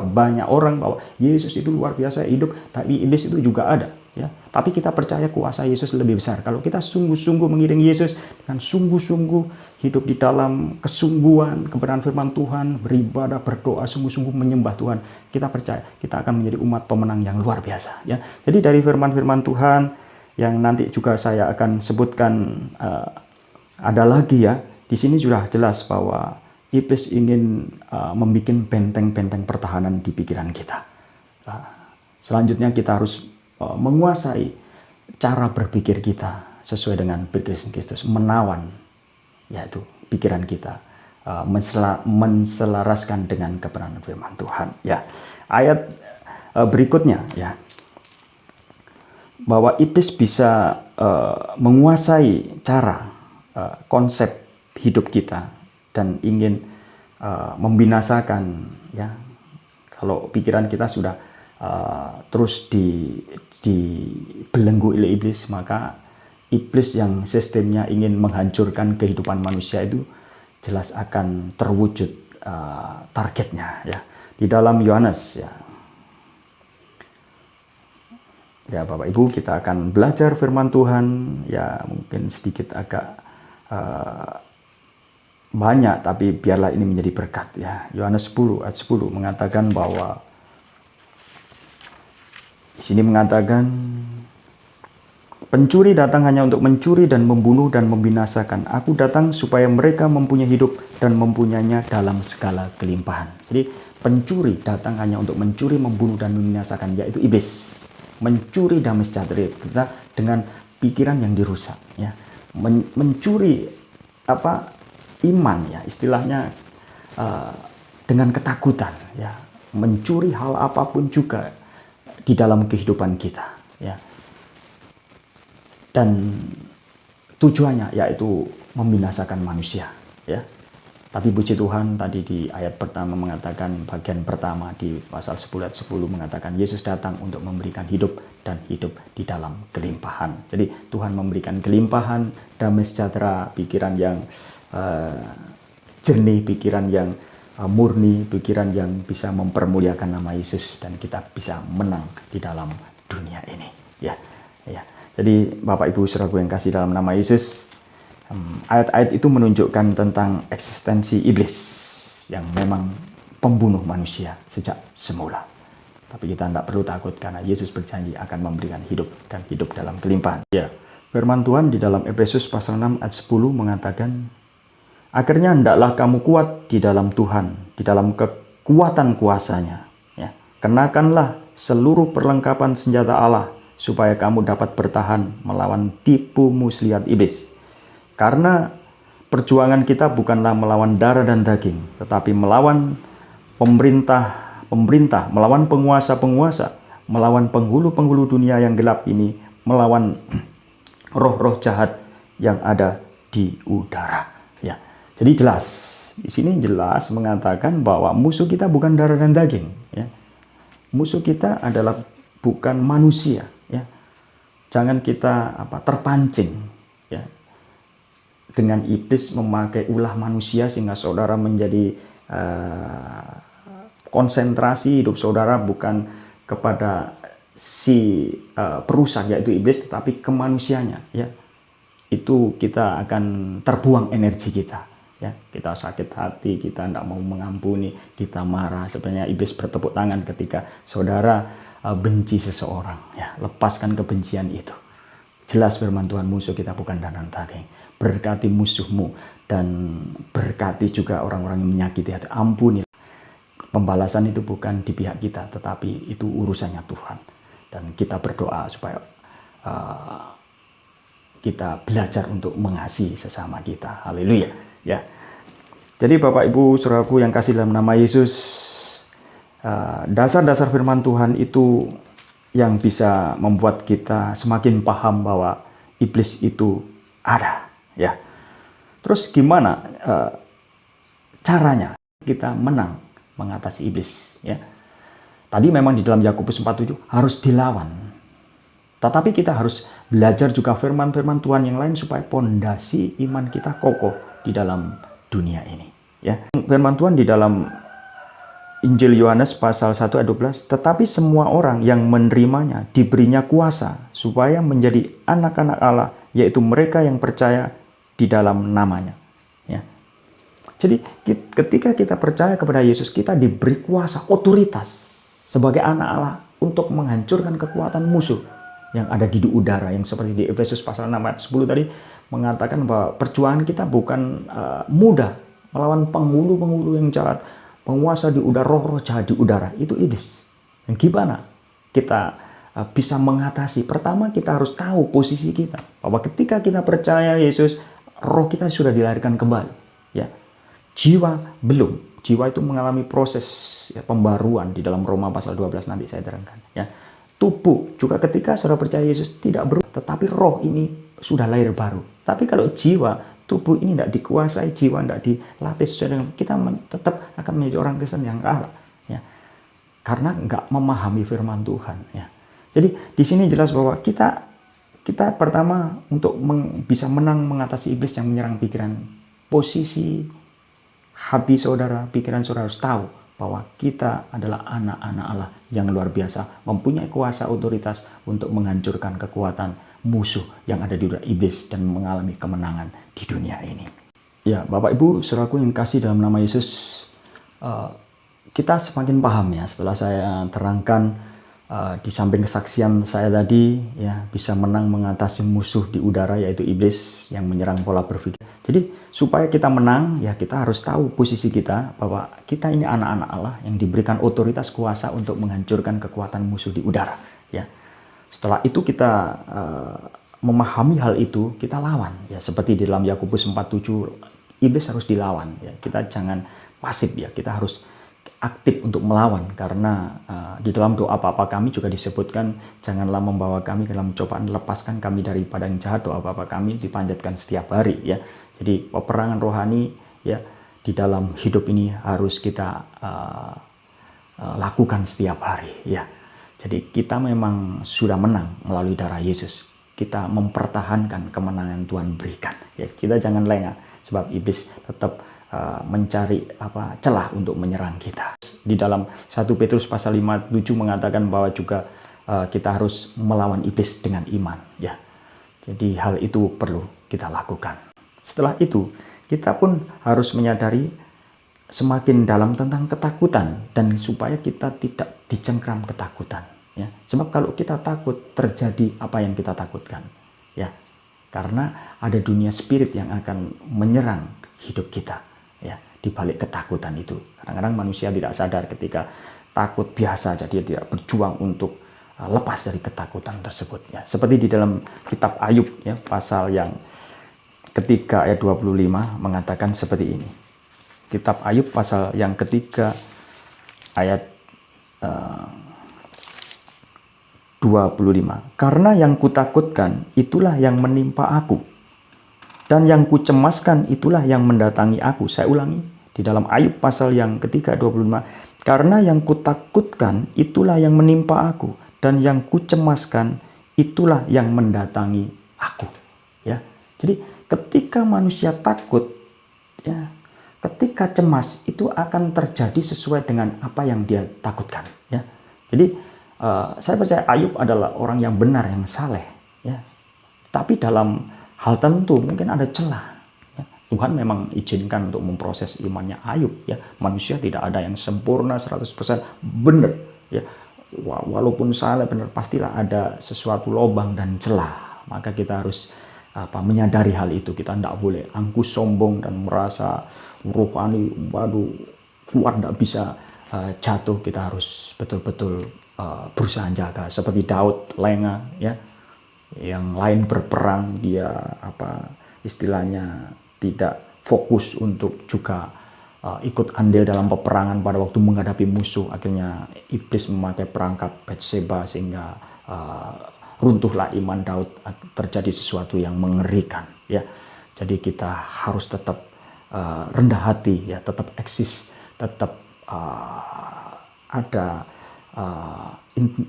banyak orang bahwa Yesus itu luar biasa hidup, tapi iblis itu juga ada, ya. Tapi kita percaya kuasa Yesus lebih besar. Kalau kita sungguh-sungguh mengiring Yesus dengan sungguh-sungguh hidup di dalam kesungguhan kebenaran firman Tuhan, beribadah, berdoa, sungguh-sungguh menyembah Tuhan, kita percaya kita akan menjadi umat pemenang yang luar biasa, ya. Jadi dari firman-firman Tuhan yang nanti juga saya akan sebutkan, ada lagi, ya. Di sini sudah jelas bahwa iblis ingin membuat benteng-benteng pertahanan di pikiran kita. Selanjutnya kita harus menguasai cara berpikir kita sesuai dengan pikiran Kristus, menawan, yaitu pikiran kita, menselaraskan dengan kebenaran firman Tuhan, ya. Ayat berikutnya, ya, bahwa iblis bisa menguasai cara, konsep hidup kita dan ingin membinasakan, ya. Kalau pikiran kita sudah terus dibelenggu oleh iblis, maka iblis yang sistemnya ingin menghancurkan kehidupan manusia itu jelas akan terwujud targetnya ya. Di dalam Yohanes ya. Ya Bapak Ibu, kita akan belajar firman Tuhan ya, mungkin sedikit agak banyak, tapi biarlah ini menjadi berkat ya. Yohanes 10 ayat 10 mengatakan bahwa di sini mengatakan pencuri datang hanya untuk mencuri dan membunuh dan membinasakan. Aku datang supaya mereka mempunyai hidup dan mempunyainya dalam segala kelimpahan. Jadi pencuri datang hanya untuk mencuri, membunuh dan membinasakan, yaitu iblis. Mencuri damai sejahtera kita dengan pikiran yang dirusak ya. Mencuri iman ya, istilahnya dengan ketakutan ya. Mencuri hal apapun juga di dalam kehidupan kita ya. Dan tujuannya yaitu membinasakan manusia ya. Tapi puji Tuhan, tadi di ayat pertama mengatakan, bagian pertama di pasal 10 ayat 10 mengatakan Yesus datang untuk memberikan hidup dan hidup di dalam kelimpahan. Jadi Tuhan memberikan kelimpahan, damai sejahtera, pikiran yang jernih, pikiran yang murni, pikiran yang bisa mempermuliakan nama Yesus, dan kita bisa menang di dalam dunia ini ya. Ya. Jadi Bapak Ibu Saudaraku yang kasih dalam nama Yesus, ayat-ayat itu menunjukkan tentang eksistensi iblis yang memang pembunuh manusia sejak semula. Tapi kita tidak perlu takut karena Yesus berjanji akan memberikan hidup dan hidup dalam kelimpahan. Ya, firman Tuhan di dalam Efesus pasal 6 ayat 10 mengatakan, akhirnya hendaklah kamu kuat di dalam Tuhan, di dalam kekuatan kuasanya. Ya, kenakanlah seluruh perlengkapan senjata Allah supaya kamu dapat bertahan melawan tipu muslihat iblis. Karena perjuangan kita bukanlah melawan darah dan daging, tetapi melawan pemerintah, melawan penguasa-penguasa, melawan penghulu-penghulu dunia yang gelap ini, melawan roh-roh jahat yang ada di udara. Ya, jadi jelas, di sini jelas mengatakan bahwa musuh kita bukan darah dan daging. Ya. Musuh kita adalah bukan manusia. Ya. Jangan kita terpancing. Ya. Dengan iblis memakai ulah manusia sehingga saudara menjadi konsentrasi hidup saudara bukan kepada si perusak yaitu iblis, tetapi ke manusianya ya. Itu kita akan terbuang energi kita ya. Kita sakit hati, kita tidak mau mengampuni, kita marah. Sebenarnya iblis bertepuk tangan ketika saudara benci seseorang ya. Lepaskan kebencian itu. Jelas firman Tuhan, musuh kita bukan darah dan daging. Berkati musuhmu dan berkati juga orang-orang yang menyakiti hati. Ampuni. Pembalasan itu bukan di pihak kita, tetapi itu urusannya Tuhan. Dan kita berdoa supaya kita belajar untuk mengasihi sesama kita. Haleluya. Ya. Jadi Bapak Ibu Saudaraku yang kasih dalam nama Yesus, dasar-dasar firman Tuhan itu yang bisa membuat kita semakin paham bahwa iblis itu ada. Ya, terus gimana caranya kita menang mengatasi iblis? Ya, tadi memang di dalam Yakobus 4:7 harus dilawan. Tetapi kita harus belajar juga firman-firman Tuhan yang lain supaya pondasi iman kita kokoh di dalam dunia ini. Ya, firman Tuhan di dalam Injil Yohanes pasal 1 ayat 12, tetapi semua orang yang menerimanya diberinya kuasa supaya menjadi anak-anak Allah, yaitu mereka yang percaya di dalam namanya. Ya. Jadi ketika kita percaya kepada Yesus, kita diberi kuasa, otoritas sebagai anak Allah untuk menghancurkan kekuatan musuh yang ada di udara, yang seperti di Efesus pasal 6 ayat 10 tadi mengatakan bahwa perjuangan kita bukan mudah melawan penghulu-penghulu yang jahat, penguasa di udara, roh-roh jahat di udara, itu iblis. Dan gimana kita bisa mengatasi? Pertama, kita harus tahu posisi kita, bahwa ketika kita percaya Yesus, roh kita sudah dilahirkan kembali, ya. Jiwa belum. Jiwa itu mengalami proses ya, pembaruan di dalam Roma pasal 12 nanti saya terangkan. Ya. Tubuh juga ketika saudara percaya Yesus tidak berubah, tetapi roh ini sudah lahir baru. Tapi kalau jiwa, tubuh ini tidak dikuasai, jiwa tidak dilatih sesuai dengan, kita tetap akan menjadi orang Kristen yang kalah. Ya. Karena nggak memahami firman Tuhan. Ya. Jadi di sini jelas bahwa kita pertama untuk bisa menang mengatasi iblis yang menyerang pikiran, posisi hati saudara, pikiran saudara harus tahu bahwa kita adalah anak-anak Allah yang luar biasa, mempunyai kuasa otoritas untuk menghancurkan kekuatan musuh yang ada di dunia iblis dan mengalami kemenangan di dunia ini. Ya, Bapak Ibu, saudaraku yang kasih dalam nama Yesus, kita semakin paham ya setelah saya terangkan di samping kesaksian saya tadi ya, bisa menang mengatasi musuh di udara yaitu iblis yang menyerang pola berpikir. Jadi supaya kita menang ya, kita harus tahu posisi kita bahwa kita ini anak-anak Allah yang diberikan otoritas kuasa untuk menghancurkan kekuatan musuh di udara ya. Setelah itu kita memahami hal itu, kita lawan ya, seperti di dalam Yakobus 4:7, iblis harus dilawan ya. Kita jangan pasif ya, kita harus aktif untuk melawan, karena di dalam doa Bapa kami juga disebutkan, janganlah membawa kami ke dalam cobaan, lepaskan kami daripada yang jahat. Doa Bapa kami dipanjatkan setiap hari ya. Jadi peperangan rohani ya di dalam hidup ini harus kita lakukan setiap hari ya. Jadi kita memang sudah menang melalui darah Yesus. Kita mempertahankan kemenangan Tuhan berikan ya. Kita jangan lengah, sebab iblis tetap mencari celah untuk menyerang kita. Di dalam 1 Petrus pasal 5:7 mengatakan bahwa juga kita harus melawan iblis dengan iman ya. Jadi hal itu perlu kita lakukan. Setelah itu kita pun harus menyadari semakin dalam tentang ketakutan, dan supaya kita tidak dicengkram ketakutan ya. Sebab kalau kita takut, terjadi apa yang kita takutkan ya. Karena ada dunia spirit yang akan menyerang hidup kita ya, di balik ketakutan itu. Kadang-kadang manusia tidak sadar ketika takut biasa, jadi dia tidak berjuang untuk lepas dari ketakutan tersebut ya. Seperti di dalam kitab Ayub ya, pasal yang ketiga ayat 25 mengatakan seperti ini. Kitab Ayub pasal yang ketiga ayat 25. Karena yang kutakutkan itulah yang menimpa aku, dan yang kucemaskan itulah yang mendatangi aku. Saya ulangi, di dalam Ayub pasal yang ketiga 25. Karena yang kutakutkan itulah yang menimpa aku, dan yang kucemaskan itulah yang mendatangi aku. Ya, jadi ketika manusia takut, ya, ketika cemas, itu akan terjadi sesuai dengan apa yang dia takutkan. Ya, jadi saya percaya Ayub adalah orang yang benar, yang saleh. Ya, tapi dalam hal tentu mungkin ada celah ya. Tuhan memang izinkan untuk memproses imannya Ayub ya. Manusia tidak ada yang sempurna 100% benar ya. Walaupun salah benar, pastilah ada sesuatu lubang dan celah. Maka kita harus menyadari hal itu. Kita tidak boleh angkuh, sombong, dan merasa rohani kuat, tidak bisa jatuh. Kita harus betul-betul berusaha jaga. Seperti Daud lengah ya. Yang lain berperang, dia istilahnya tidak fokus untuk juga ikut andil dalam peperangan pada waktu menghadapi musuh. Akhirnya iblis memakai perangkap Batseba sehingga runtuhlah iman Daud, terjadi sesuatu yang mengerikan ya. Jadi kita harus tetap rendah hati ya, tetap eksis, tetap ada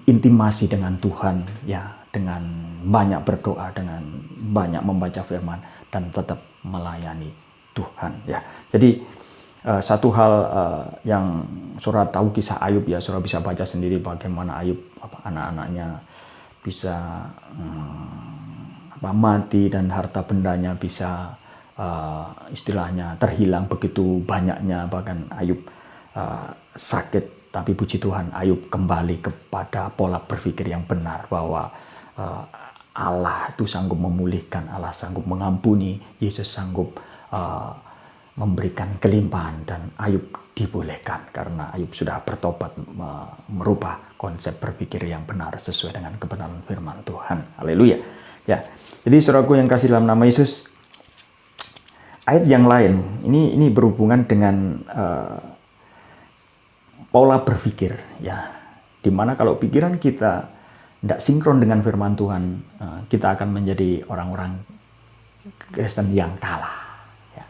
intimasi dengan Tuhan ya, dengan banyak berdoa, dengan banyak membaca firman, dan tetap melayani Tuhan ya. Jadi satu hal yang saudara tahu kisah Ayub ya, saudara bisa baca sendiri bagaimana Ayub anak-anaknya bisa mati, dan harta bendanya bisa istilahnya terhilang begitu banyaknya. Bahkan Ayub sakit, tapi puji Tuhan Ayub kembali kepada pola berpikir yang benar, bahwa Allah itu sanggup memulihkan, Allah sanggup mengampuni, Yesus sanggup memberikan kelimpahan, dan Ayub dibolehkan karena Ayub sudah bertobat, merubah konsep berpikir yang benar sesuai dengan kebenaran firman Tuhan. Haleluya. Ya. Jadi saudaraku yang kasih dalam nama Yesus, ayat yang lain ini berhubungan dengan pola berpikir ya, dimana kalau pikiran kita tidak sinkron dengan firman Tuhan, kita akan menjadi orang-orang Kristen yang kalah ya.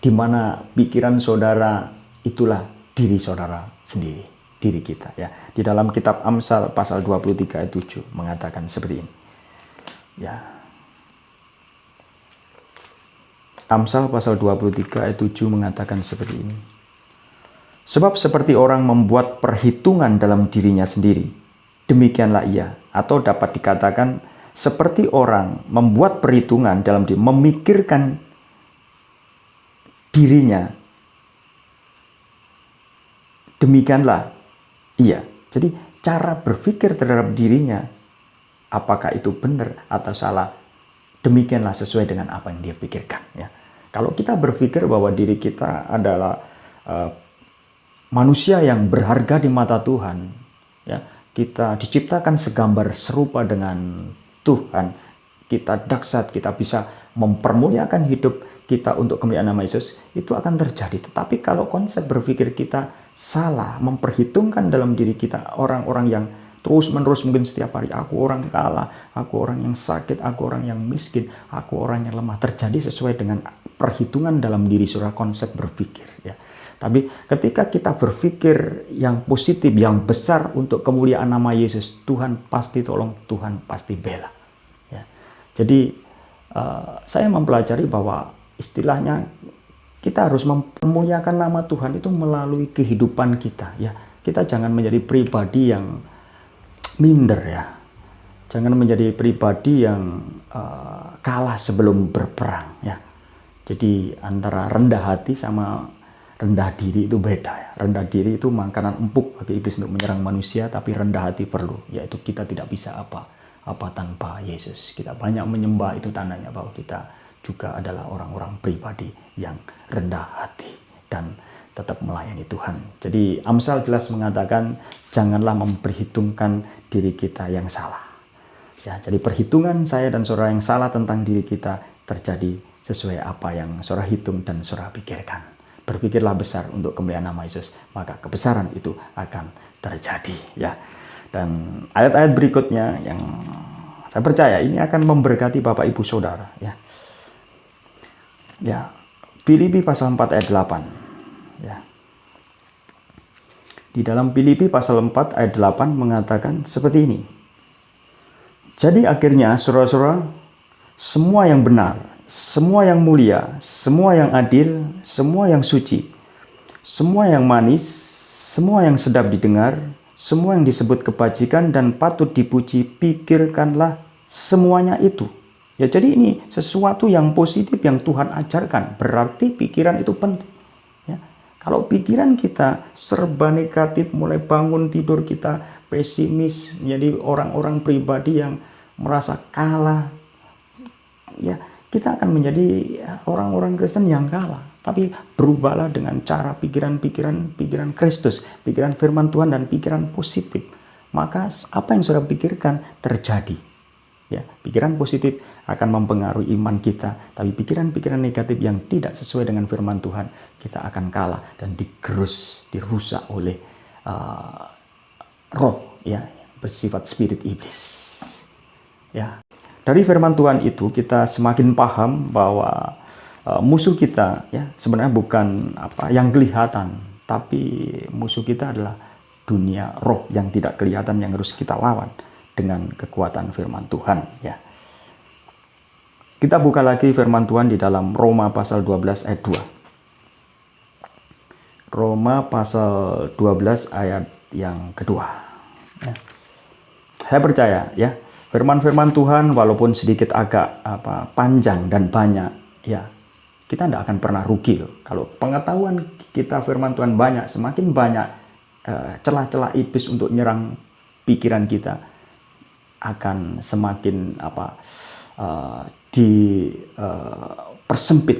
Dimana pikiran saudara itulah diri saudara sendiri, diri kita ya. Di dalam kitab Amsal pasal 23 ayat 7 mengatakan seperti ini ya. Amsal pasal 23 ayat 7 mengatakan seperti ini. Sebab seperti orang membuat perhitungan dalam dirinya sendiri, demikianlah ia. Atau dapat dikatakan seperti orang membuat perhitungan dalam diri, memikirkan dirinya, demikianlah ia. Jadi cara berpikir terhadap dirinya, apakah itu benar atau salah, demikianlah sesuai dengan apa yang dia pikirkan. Ya. Kalau kita berpikir bahwa diri kita adalah manusia yang berharga di mata Tuhan, ya, kita diciptakan segambar serupa dengan Tuhan, kita dahsyat, kita bisa mempermuliakan hidup kita untuk kemuliaan nama Yesus, itu akan terjadi. Tetapi kalau konsep berpikir kita salah, memperhitungkan dalam diri kita orang-orang yang terus-menerus mungkin setiap hari, aku orang kalah, aku orang yang sakit, aku orang yang miskin, aku orang yang lemah, terjadi sesuai dengan perhitungan dalam diri saudara, konsep berpikir. Ya. Tapi ketika kita berpikir yang positif, yang besar untuk kemuliaan nama Yesus, Tuhan pasti tolong, Tuhan pasti bela. Ya. Jadi saya mempelajari bahwa istilahnya kita harus mempermuliakan nama Tuhan itu melalui kehidupan kita. Ya, kita jangan menjadi pribadi yang minder, ya. Jangan menjadi pribadi yang kalah sebelum berperang, ya. Jadi antara rendah hati sama rendah diri itu beda, ya. Rendah diri itu makanan empuk bagi iblis untuk menyerang manusia, tapi rendah hati perlu, yaitu kita tidak bisa apa tanpa Yesus. Kita banyak menyembah, itu tandanya bahwa kita juga adalah orang-orang pribadi yang rendah hati dan tetap melayani Tuhan. Jadi Amsal jelas mengatakan janganlah memperhitungkan diri kita yang salah. Ya, jadi perhitungan saya dan saudara yang salah tentang diri kita terjadi sesuai apa yang saudara hitung dan saudara pikirkan. Berpikirlah besar untuk kemuliaan nama Yesus, maka kebesaran itu akan terjadi. Ya. Dan ayat-ayat berikutnya yang saya percaya ini akan memberkati Bapak Ibu Saudara. Ya. Ya, Filipi pasal 4 ayat 8. Ya. Di dalam Filipi pasal 4 ayat 8 mengatakan seperti ini. Jadi akhirnya saudara-saudara, semua yang benar, semua yang mulia, semua yang adil, semua yang suci, semua yang manis, semua yang sedap didengar, semua yang disebut kebajikan dan patut dipuji, pikirkanlah semuanya itu. Ya, jadi ini sesuatu yang positif yang Tuhan ajarkan. Berarti pikiran itu penting. Ya. Kalau pikiran kita serba negatif, mulai bangun tidur kita pesimis, menjadi orang-orang pribadi yang merasa kalah, ya kita akan menjadi orang-orang Kristen yang kalah. Tapi berubahlah dengan cara pikiran Kristus, pikiran firman Tuhan dan pikiran positif. Maka apa yang saudara pikirkan terjadi. Ya, pikiran positif akan mempengaruhi iman kita, tapi pikiran-pikiran negatif yang tidak sesuai dengan firman Tuhan, kita akan kalah dan digerus, dirusak oleh roh, ya, bersifat spirit iblis. Ya, dari firman Tuhan itu kita semakin paham bahwa musuh kita, ya, sebenarnya bukan yang kelihatan, tapi musuh kita adalah dunia roh yang tidak kelihatan yang harus kita lawan dengan kekuatan firman Tuhan. Ya. Kita buka lagi firman Tuhan di dalam Roma pasal 12 ayat 2. Roma pasal 12 ayat yang kedua. Ya. Saya percaya, ya, firman-firman Tuhan walaupun sedikit agak panjang dan banyak, ya, kita tidak akan pernah rugi loh. Kalau pengetahuan kita firman Tuhan banyak, semakin banyak celah-celah iblis untuk nyerang pikiran kita akan semakin dipersempit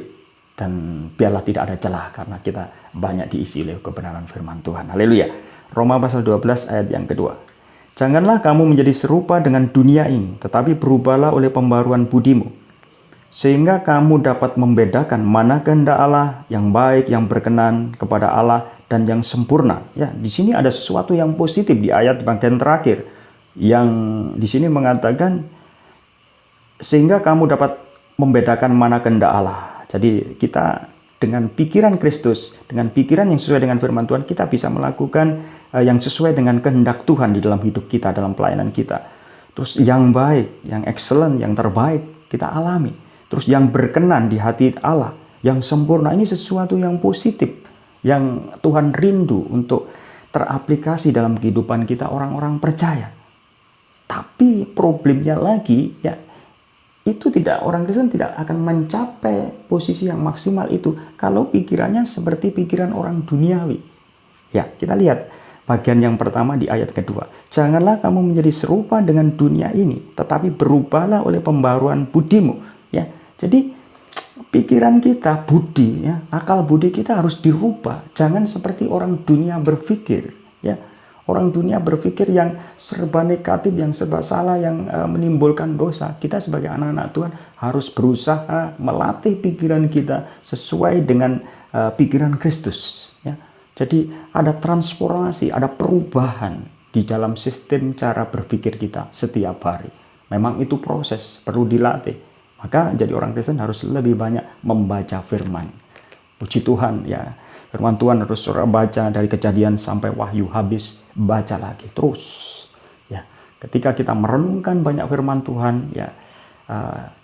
dan biarlah tidak ada celah karena kita banyak diisi oleh kebenaran firman Tuhan. Haleluya. Roma pasal 12 ayat yang kedua. Janganlah kamu menjadi serupa dengan dunia ini, tetapi berubahlah oleh pembaruan budimu, sehingga kamu dapat membedakan mana kehendak Allah yang baik, yang berkenan kepada Allah dan yang sempurna. Ya, di sini ada sesuatu yang positif di ayat bagian terakhir yang di sini mengatakan sehingga kamu dapat membedakan mana kehendak Allah. Jadi kita dengan pikiran Kristus, dengan pikiran yang sesuai dengan firman Tuhan, kita bisa melakukan yang sesuai dengan kehendak Tuhan di dalam hidup kita, dalam pelayanan kita. Terus yang baik, yang excellent, yang terbaik kita alami. terus yang berkenan di hati Allah, yang sempurna. Ini sesuatu yang positif, yang Tuhan rindu untuk teraplikasi dalam kehidupan kita orang-orang percaya. Tapi problemnya lagi, ya, itu orang Kristen tidak akan mencapai posisi yang maksimal itu kalau pikirannya seperti pikiran orang duniawi. Ya, kita lihat bagian yang pertama di ayat kedua. Janganlah kamu menjadi serupa dengan dunia ini, tetapi berubahlah oleh pembaruan budimu. Ya, jadi pikiran kita, budi, ya, akal budi kita harus dirubah. Jangan seperti orang dunia berpikir. Ya, orang dunia berpikir yang serba negatif, yang serba salah, yang menimbulkan dosa. Kita sebagai anak-anak Tuhan harus berusaha melatih pikiran kita sesuai dengan pikiran Kristus. Ya. Jadi ada transformasi, ada perubahan di dalam sistem cara berpikir kita setiap hari. Memang itu proses, perlu dilatih. Maka jadi orang Kristen harus lebih banyak membaca firman. Puji Tuhan, ya. Firman Tuhan harus saudara baca dari Kejadian sampai Wahyu habis, baca lagi terus. Ya, ketika kita merenungkan banyak firman Tuhan, ya,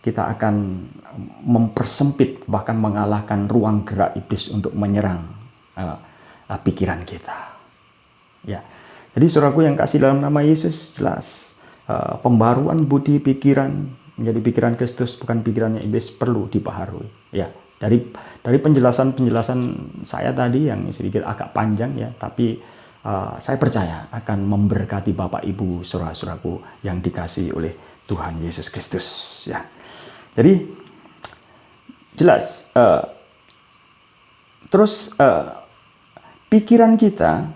kita akan mempersempit bahkan mengalahkan ruang gerak iblis untuk menyerang pikiran kita. Ya, jadi saudaraku yang kasih dalam nama Yesus, jelas pembaruan budi pikiran menjadi pikiran Kristus, bukan pikirannya iblis, perlu dibaharui. Ya. Dari penjelasan saya tadi yang sedikit agak panjang, ya, tapi saya percaya akan memberkati Bapak Ibu saudara-saudaraku yang dikasihi oleh Tuhan Yesus Kristus, ya. Jadi jelas terus pikiran kita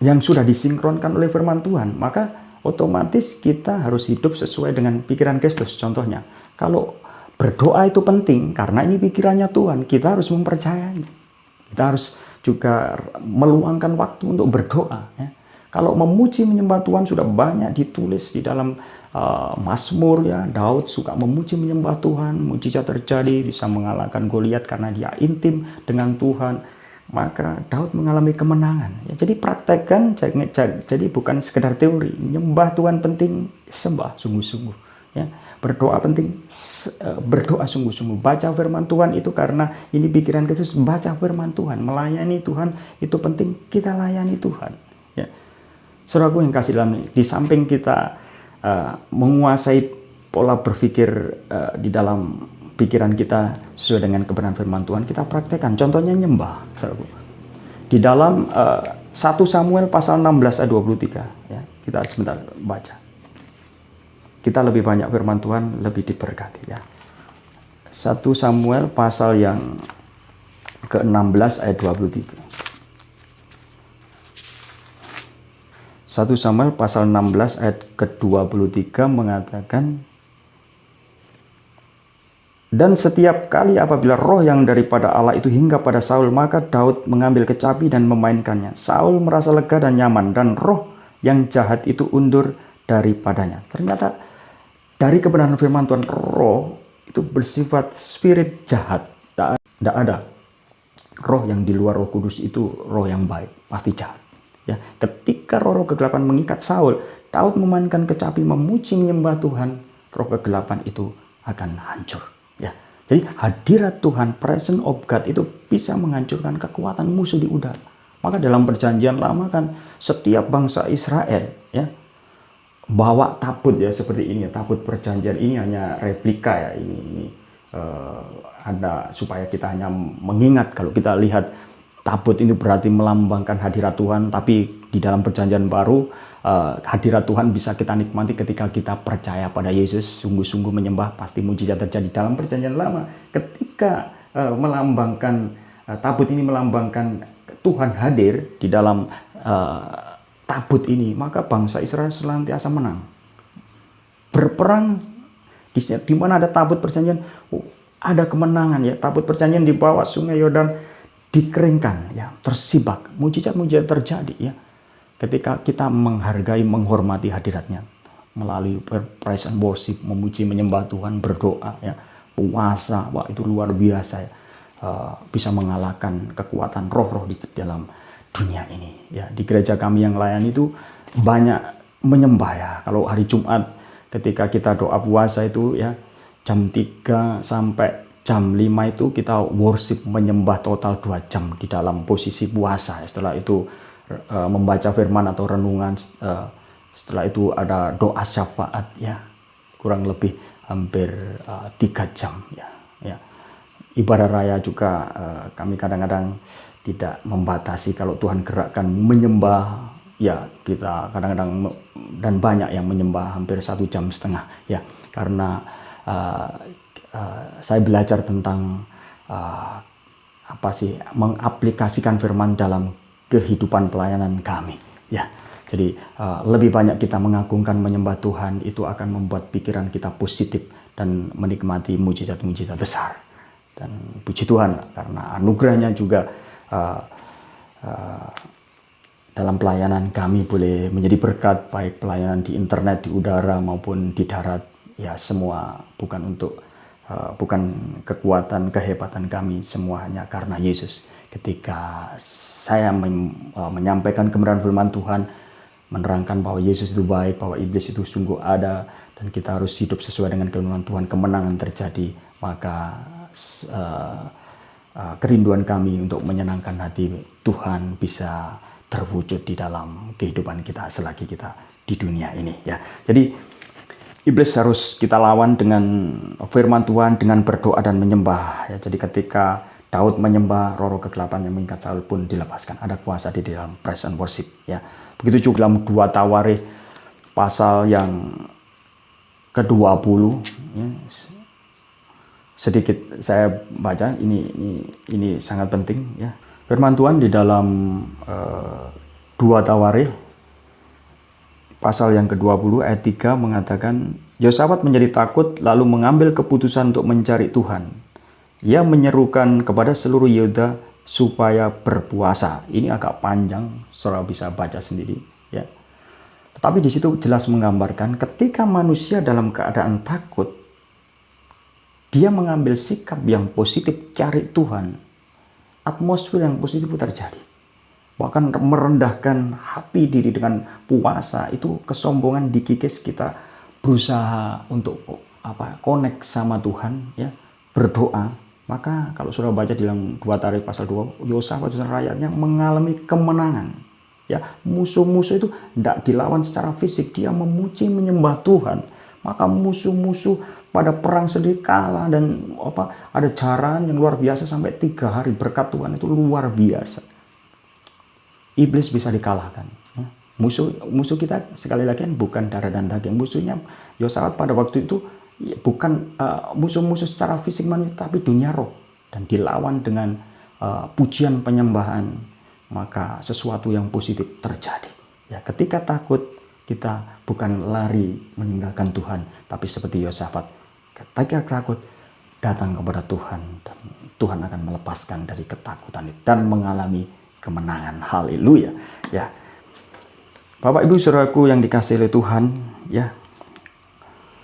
yang sudah disinkronkan oleh firman Tuhan, maka otomatis kita harus hidup sesuai dengan pikiran Kristus. Contohnya, kalau berdoa itu penting karena ini pikirannya Tuhan, kita harus mempercayai. Kita harus juga meluangkan waktu untuk berdoa. Ya. Kalau memuji menyembah Tuhan sudah banyak ditulis di dalam Mazmur, ya. Daud suka memuji menyembah Tuhan, mujizat terjadi, bisa mengalahkan Goliat karena dia intim dengan Tuhan. Maka Daud mengalami kemenangan. Ya, jadi praktekkan, jadi bukan sekedar teori. Menyembah Tuhan penting, sembah sungguh-sungguh. Ya. Berdoa penting, berdoa sungguh-sungguh. Baca firman Tuhan itu karena ini pikiran Kristus, baca firman Tuhan. Melayani Tuhan itu penting, kita layani Tuhan. Ya. Saudaraku yang kasih dalam ini, di samping kita menguasai pola berpikir di dalam pikiran kita sesuai dengan kebenaran firman Tuhan, kita praktekkan. Contohnya nyembah, saudaraku. Di dalam 1 Samuel pasal 16 ayat 23, ya, kita sebentar baca. Kita lebih banyak firman Tuhan, lebih diberkati, ya. 1 Samuel pasal yang ke-16 ayat 23. 1 Samuel pasal 16 ayat ke-23 mengatakan, dan setiap kali apabila roh yang daripada Allah itu hingga pada Saul, maka Daud mengambil kecapi dan memainkannya. Saul merasa lega dan nyaman, dan roh yang jahat itu undur daripadanya. Ternyata dari kebenaran firman Tuhan, roh itu bersifat spirit jahat. Tidak ada roh yang di luar Roh Kudus itu roh yang baik, pasti jahat. Ya, ketika roh kegelapan mengikat Saul, Daud memainkan kecapi, memuji menyembah Tuhan, roh kegelapan itu akan hancur. Ya, jadi hadirat Tuhan, presence of God itu bisa menghancurkan kekuatan musuh di udara. Maka dalam perjanjian lama kan setiap bangsa Israel, ya, bawa tabut, ya, seperti ini, ya, tabut perjanjian ini hanya replika, ya, ini ada supaya kita hanya mengingat. Kalau kita lihat tabut ini berarti melambangkan hadirat Tuhan, tapi di dalam perjanjian baru hadirat Tuhan bisa kita nikmati ketika kita percaya pada Yesus, sungguh-sungguh menyembah, pasti mujizat terjadi. Dalam perjanjian lama ketika melambangkan tabut ini melambangkan Tuhan hadir di dalam tabut ini, maka bangsa Israel senantiasa menang. Berperang di mana ada tabut perjanjian, ada kemenangan, ya. Tabut perjanjian di bawah sungai Yordan dikeringkan, ya, tersibak. Mujizat-mujizat terjadi, ya. Ketika kita menghargai, menghormati hadiratnya melalui praise and worship, memuji menyembah Tuhan, berdoa, ya, puasa, wah, itu luar biasa, ya. Bisa mengalahkan kekuatan roh-roh di dalam dunia ini, ya. Di gereja kami yang layan itu banyak menyembah, ya. Kalau hari Jumat ketika kita doa puasa itu, ya, jam 3 sampai jam 5 itu kita worship, menyembah total 2 jam di dalam posisi puasa. Setelah itu membaca firman atau renungan, setelah itu ada doa syafaat ya, kurang lebih hampir 3 jam ya. Ibadah raya juga kami kadang-kadang tidak membatasi, kalau Tuhan gerakkan menyembah ya, kita kadang-kadang dan banyak yang menyembah hampir 1,5 jam ya, karena saya belajar tentang mengaplikasikan firman dalam kehidupan pelayanan kami ya. Jadi lebih banyak kita mengagungkan, menyembah Tuhan, itu akan membuat pikiran kita positif dan menikmati mujizat-mujizat besar. Dan puji Tuhan karena anugerahnya juga dalam pelayanan kami boleh menjadi berkat, baik pelayanan di internet, di udara maupun di darat ya, semua bukan kekuatan, kehebatan kami, semua hanya karena Yesus. Ketika saya menyampaikan kebenaran firman Tuhan, menerangkan bahwa Yesus itu baik, bahwa iblis itu sungguh ada, dan kita harus hidup sesuai dengan kebenaran Tuhan, kemenangan terjadi, maka kerinduan kami untuk menyenangkan hati Tuhan bisa terwujud di dalam kehidupan kita selagi kita di dunia ini ya. Jadi iblis harus kita lawan dengan firman Tuhan, dengan berdoa dan menyembah ya. Jadi ketika Daud menyembah, roh kegelapan yang mengikat Saul pun dilepaskan. Ada kuasa di dalam praise and worship ya. Begitu juga dalam 2 Tawarikh pasal yang ke-20 ya. Sedikit saya baca, ini sangat penting ya. Firman Tuhan di dalam 2 Tawarikh pasal yang ke-20 ayat 3 mengatakan, Yosafat menjadi takut lalu mengambil keputusan untuk mencari Tuhan. Ia menyerukan kepada seluruh Yehuda supaya berpuasa. Ini agak panjang, saudara bisa baca sendiri ya. Tetapi di situ jelas menggambarkan ketika manusia dalam keadaan takut, dia mengambil sikap yang positif, cari Tuhan, atmosfer yang positif terjadi. Bahkan merendahkan hati diri dengan puasa, itu kesombongan dikikis, kita berusaha untuk connect sama Tuhan ya, berdoa. Maka kalau sudah baca di dalam 2 Tawarikh pasal 2, Yosafat dan rakyatnya mengalami kemenangan ya. Musuh-musuh itu tidak dilawan secara fisik, dia memuji, menyembah Tuhan, maka musuh-musuh pada perang sendiri kalah. Dan ada jaran yang luar biasa sampai 3 hari, berkat Tuhan itu luar biasa. Iblis bisa dikalahkan. Musuh kita sekali lagi bukan darah dan daging. Musuhnya Yosafat pada waktu itu bukan musuh-musuh secara fisik manusia, tapi dunia roh, dan dilawan dengan pujian, penyembahan, maka sesuatu yang positif terjadi ya. Ketika takut, kita bukan lari meninggalkan Tuhan, tapi seperti Yosafat, ketika takut datang kepada Tuhan, dan Tuhan akan melepaskan dari ketakutan itu dan mengalami kemenangan. Haleluya ya. Bapak Ibu Saudaraku yang dikasihi oleh Tuhan ya,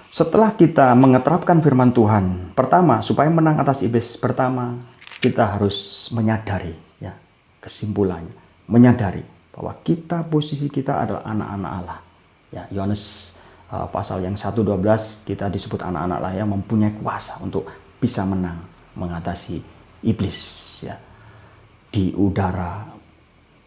setelah kita mengeterapkan firman Tuhan, pertama supaya menang atas iblis, pertama kita harus menyadari ya, kesimpulannya menyadari bahwa posisi kita adalah anak-anak Allah ya. Yohanes pasal yang 1:12 kita disebut anak-anak Allah yang mempunyai kuasa untuk bisa menang mengatasi iblis ya. Di udara,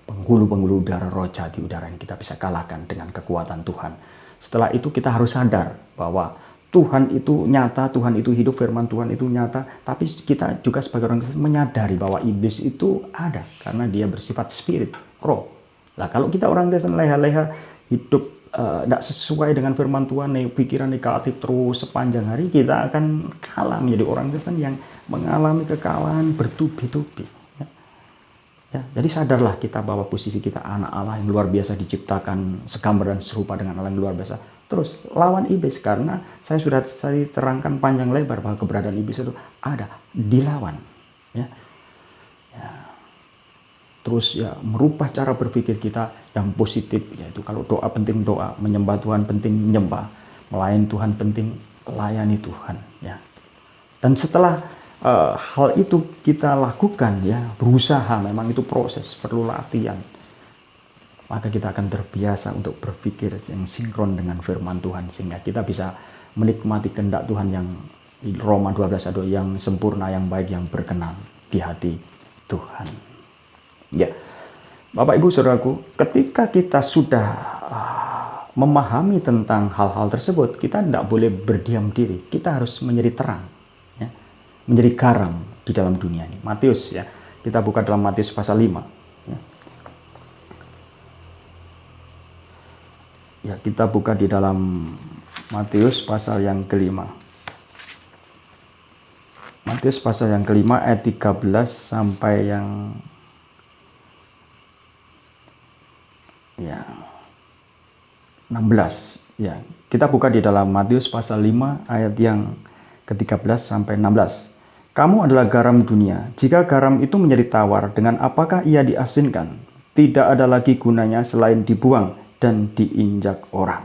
penghulu-penghulu udara, roh jahat di udara, yang kita bisa kalahkan dengan kekuatan Tuhan. Setelah itu kita harus sadar bahwa Tuhan itu nyata, Tuhan itu hidup, firman Tuhan itu nyata, tapi kita juga sebagai orang Kristen menyadari bahwa iblis itu ada karena dia bersifat spirit, roh. Nah, kalau kita orang Kristen leha-leha hidup tidak sesuai dengan firman Tuhan, pikiran negatif terus sepanjang hari, kita akan kalah menjadi orang Kristen yang mengalami kekalahan bertubi-tubi. Ya, jadi sadarlah kita bahwa posisi kita anak Allah yang luar biasa, diciptakan segambar dan serupa dengan Allah yang luar biasa. Terus lawan iblis, karena saya terangkan panjang lebar bahwa keberadaan iblis itu ada, dilawan. Ya. Terus ya merubah cara berpikir kita yang positif, yaitu kalau doa penting doa, menyembah Tuhan penting menyembah, melayani Tuhan penting layani Tuhan. Ya. Dan setelah hal itu kita lakukan ya, berusaha, memang itu proses, perlu latihan, maka kita akan terbiasa untuk berpikir yang sinkron dengan firman Tuhan, sehingga kita bisa menikmati kehendak Tuhan yang Roma 12 ayat 2, yang sempurna, yang baik, yang berkenan di hati Tuhan. Ya, Bapak Ibu Saudaraku, ketika kita sudah memahami tentang hal-hal tersebut, kita tidak boleh berdiam diri. Kita harus menjadi terang, ya, menjadi garam di dalam dunia ini. Matius, ya, kita buka dalam Matius pasal 5. Ya, kita buka di dalam Matius pasal yang kelima. Matius pasal yang kelima ayat 13 sampai yang ya 16. Ya, kita buka di dalam Matius pasal 5 ayat yang ke-13 sampai 16. Kamu adalah garam dunia. Jika garam itu menjadi tawar, dengan apakah ia diasinkan? Tidak ada lagi gunanya selain dibuang dan diinjak orang.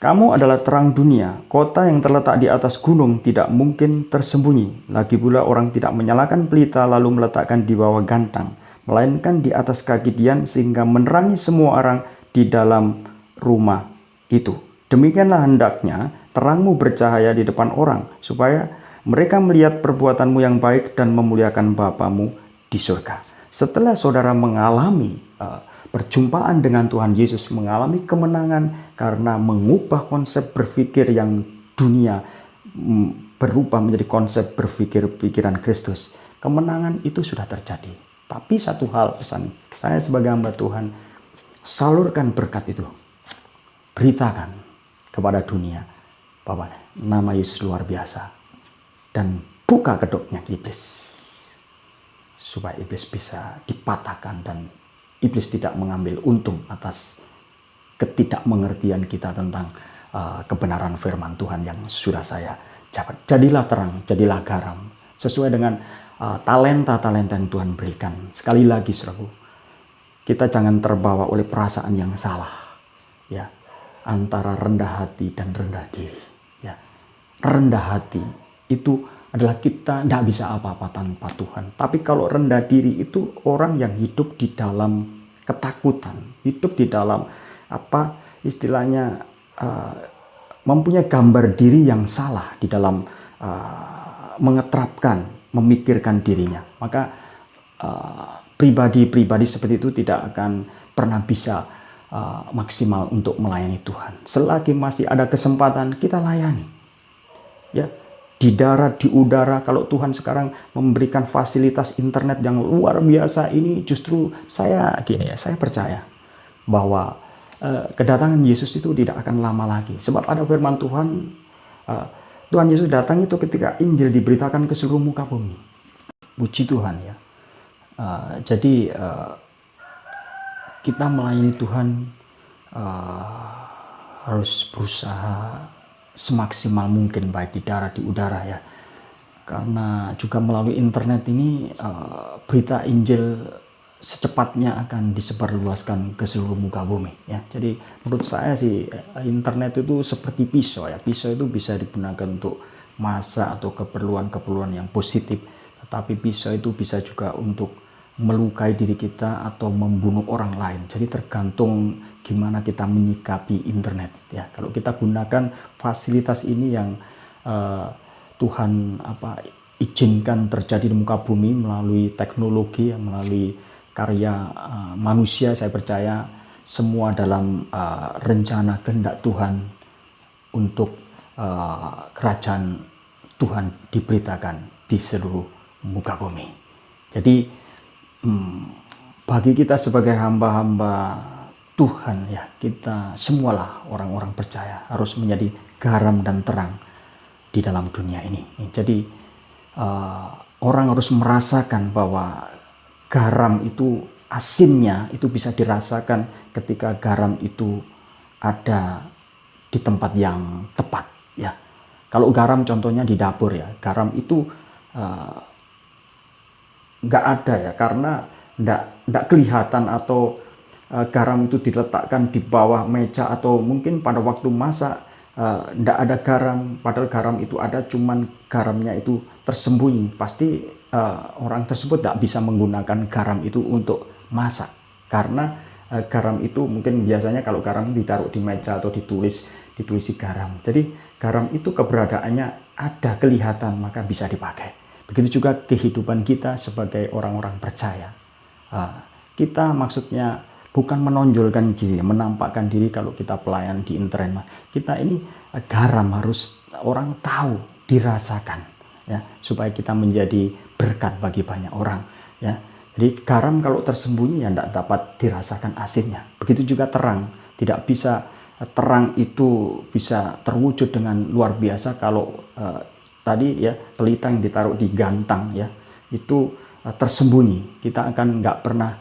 Kamu adalah terang dunia. Kota yang terletak di atas gunung tidak mungkin tersembunyi. Lagi pula orang tidak menyalakan pelita lalu meletakkan di bawah gantang, melainkan di atas kaki dian sehingga menerangi semua orang di dalam rumah itu. Demikianlah hendaknya terangmu bercahaya di depan orang, supaya mereka melihat perbuatanmu yang baik dan memuliakan Bapamu di surga. Setelah saudara mengalami perjumpaan dengan Tuhan Yesus, mengalami kemenangan karena mengubah konsep berpikir yang dunia berubah menjadi konsep berpikir pikiran Kristus, kemenangan itu sudah terjadi. Tapi satu hal, pesan saya sebagai hamba Tuhan, salurkan berkat itu, beritakan kepada dunia bahwa nama Yesus luar biasa, dan buka kedoknya iblis supaya iblis bisa dipatahkan dan iblis tidak mengambil untung atas ketidakmengertian kita tentang kebenaran firman Tuhan yang sudah saya jawab. Jadilah terang, jadilah garam, sesuai dengan talenta-talenta yang Tuhan berikan. Sekali lagi, saudaraku, kita jangan terbawa oleh perasaan yang salah, ya, antara rendah hati dan rendah diri. Ya. Rendah hati itu adalah kita tidak bisa apa-apa tanpa Tuhan. Tapi kalau rendah diri itu orang yang hidup di dalam ketakutan, hidup di dalam apa istilahnya mempunyai gambar diri yang salah di dalam mengeterapkan, memikirkan dirinya. Maka pribadi-pribadi seperti itu tidak akan pernah bisa maksimal untuk melayani Tuhan. Selagi masih ada kesempatan, kita layani. Ya. Di darat, di udara, kalau Tuhan sekarang memberikan fasilitas internet yang luar biasa ini, justru saya percaya bahwa kedatangan Yesus itu tidak akan lama lagi. Sebab ada firman Tuhan, Tuhan Yesus datang itu ketika Injil diberitakan ke seluruh muka bumi. Puji Tuhan, ya. Jadi kita melayani Tuhan harus berusaha semaksimal mungkin, baik di darat, di udara, ya. Karena juga melalui internet ini berita Injil secepatnya akan disebarluaskan ke seluruh muka bumi, ya. Jadi menurut saya sih internet itu seperti pisau, ya. Pisau itu bisa digunakan untuk masak atau keperluan-keperluan yang positif, tetapi pisau itu bisa juga untuk melukai diri kita atau membunuh orang lain. Jadi tergantung gimana kita menyikapi internet, ya. Kalau kita gunakan fasilitas ini yang Tuhan izinkan terjadi di muka bumi melalui teknologi, melalui karya manusia, saya percaya semua dalam rencana kehendak Tuhan untuk kerajaan Tuhan diberitakan di seluruh muka bumi. Jadi bagi kita sebagai hamba-hamba Tuhan, ya, kita semualah orang-orang percaya harus menjadi garam dan terang di dalam dunia ini. Jadi orang harus merasakan bahwa garam itu, asinnya itu bisa dirasakan ketika garam itu ada di tempat yang tepat, ya. Kalau garam contohnya di dapur, ya, garam itu nggak ada, ya, karena nggak kelihatan, atau garam itu diletakkan di bawah meja, atau mungkin pada waktu masak nggak ada garam, padahal garam itu ada, cuman garamnya itu tersembunyi. Pasti orang tersebut tidak bisa menggunakan garam itu untuk masak, karena garam itu mungkin biasanya kalau garam ditaruh di meja atau ditulis garam. Jadi garam itu keberadaannya ada kelihatan maka bisa dipakai. Begitu juga kehidupan kita sebagai orang-orang percaya. Kita maksudnya bukan menonjolkan diri, menampakkan diri kalau kita pelayan di internet. Kita ini garam, harus orang tahu, dirasakan, ya, supaya kita menjadi berkat bagi banyak orang, ya. Jadi garam kalau tersembunyi ya tidak dapat dirasakan asinnya. Begitu juga terang, tidak bisa terang itu bisa terwujud dengan luar biasa kalau tadi ya pelita yang ditaruh di gantang ya itu tersembunyi. Kita akan nggak pernah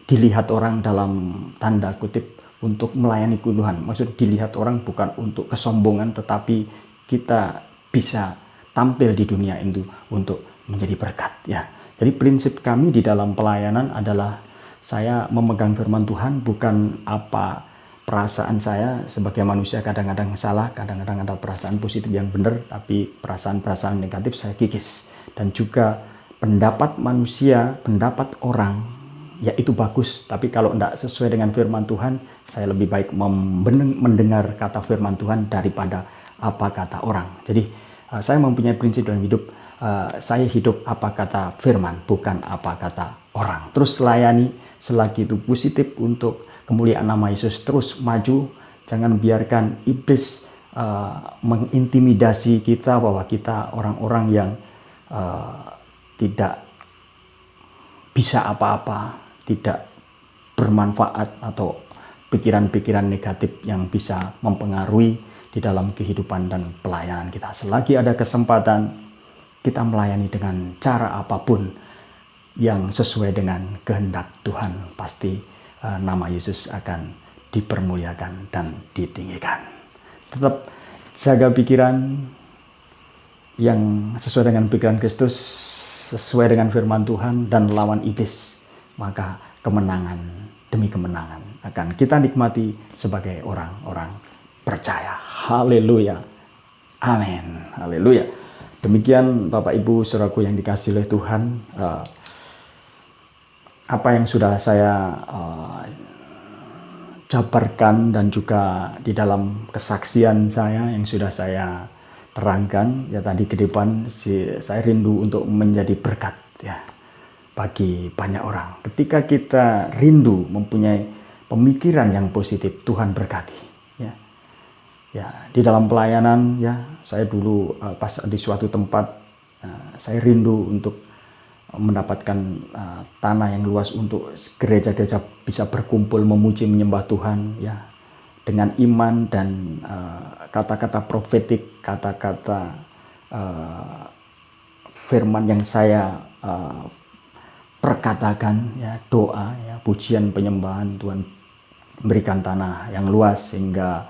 dilihat orang dalam tanda kutip untuk melayani Tuhan. Maksud dilihat orang bukan untuk kesombongan, tetapi kita bisa tampil di dunia itu untuk menjadi berkat, ya. Jadi prinsip kami di dalam pelayanan adalah saya memegang firman Tuhan bukan apa perasaan saya sebagai manusia, kadang-kadang salah, kadang-kadang ada perasaan positif yang benar, tapi perasaan-perasaan negatif saya kikis. Dan juga pendapat manusia, pendapat orang, ya itu bagus, tapi kalau tidak sesuai dengan firman Tuhan, saya lebih baik mendengar kata firman Tuhan daripada apa kata orang. Jadi saya mempunyai prinsip dalam hidup, saya hidup apa kata firman, bukan apa kata orang. Terus layani selagi itu positif untuk kemuliaan nama Yesus, terus maju. Jangan biarkan iblis mengintimidasi kita bahwa kita orang-orang yang tidak bisa apa-apa, tidak bermanfaat, atau pikiran-pikiran negatif yang bisa mempengaruhi di dalam kehidupan dan pelayanan kita. Selagi ada kesempatan, kita melayani dengan cara apapun yang sesuai dengan kehendak Tuhan, pasti nama Yesus akan dipermuliakan dan ditinggikan. Tetap jaga pikiran yang sesuai dengan pikiran Kristus, sesuai dengan firman Tuhan, dan lawan iblis, maka kemenangan demi kemenangan akan kita nikmati sebagai orang-orang percaya. Haleluya. Amin. Haleluya. Demikian Bapak Ibu Saudaraku yang dikasihi oleh Tuhan, apa yang sudah saya jabarkan dan juga di dalam kesaksian saya yang sudah saya terangkan ya tadi ke depan, saya rindu untuk menjadi berkat ya bagi banyak orang. Ketika kita rindu mempunyai pemikiran yang positif, Tuhan berkati ya. Ya, di dalam pelayanan ya, saya dulu pas di suatu tempat saya rindu untuk mendapatkan tanah yang luas untuk gereja-gereja bisa berkumpul memuji menyembah Tuhan ya, dengan iman dan kata-kata profetik, kata-kata firman yang saya perkatakan ya, doa ya, pujian penyembahan, Tuhan berikan tanah yang luas sehingga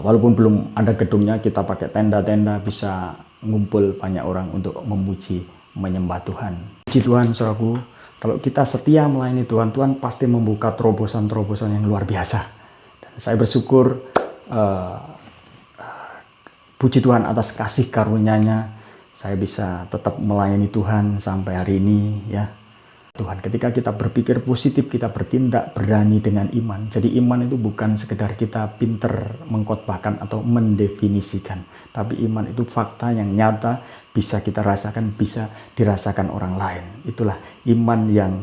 walaupun belum ada gedungnya, kita pakai tenda-tenda bisa ngumpul banyak orang untuk memuji menyembah Tuhan. Puji Tuhan saudaraku, kalau kita setia melayani Tuhan, Tuhan pasti membuka terobosan-terobosan yang luar biasa. Dan saya bersyukur, puji Tuhan atas kasih karunia-Nya, saya bisa tetap melayani Tuhan sampai hari ini ya. Tuhan, ketika kita berpikir positif, kita bertindak berani dengan iman. Jadi iman itu bukan sekedar kita pinter mengkhotbahkan atau mendefinisikan, tapi iman itu fakta yang nyata, bisa kita rasakan, bisa dirasakan orang lain. Itulah iman yang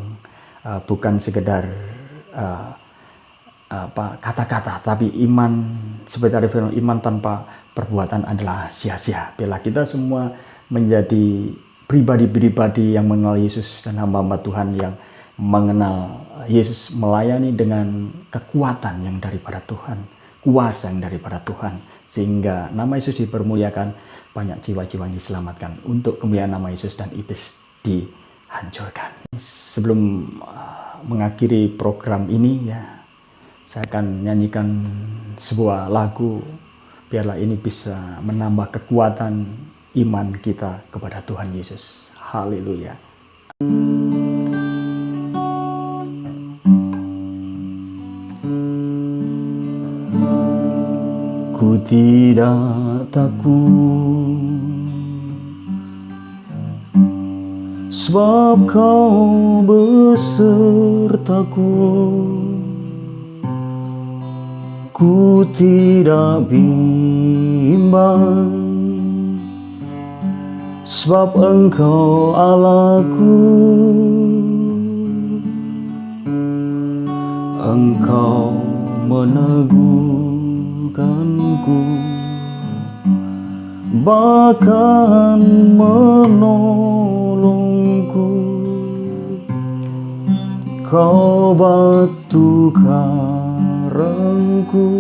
bukan sekedar kata-kata, tapi iman seperti ada firman, iman tanpa perbuatan adalah sia-sia. Bila kita semua menjadi pribadi-pribadi yang mengenal Yesus dan hamba-hamba Tuhan yang mengenal Yesus, melayani dengan kekuatan yang daripada Tuhan, kuasa yang daripada Tuhan, sehingga nama Yesus dipermuliakan, banyak jiwa-jiwa yang diselamatkan untuk kemuliaan nama Yesus dan iblis dihancurkan. Sebelum mengakhiri program ini ya, saya akan nyanyikan sebuah lagu, biarlah ini bisa menambah kekuatan iman kita kepada Tuhan Yesus. Haleluya. Ku tidak takut, sebab Kau besertaku. Ku tidak bimbang, sebab Engkau Allahku, Engkau meneguhkanku, bahkan menolongku. Kau batu karangku,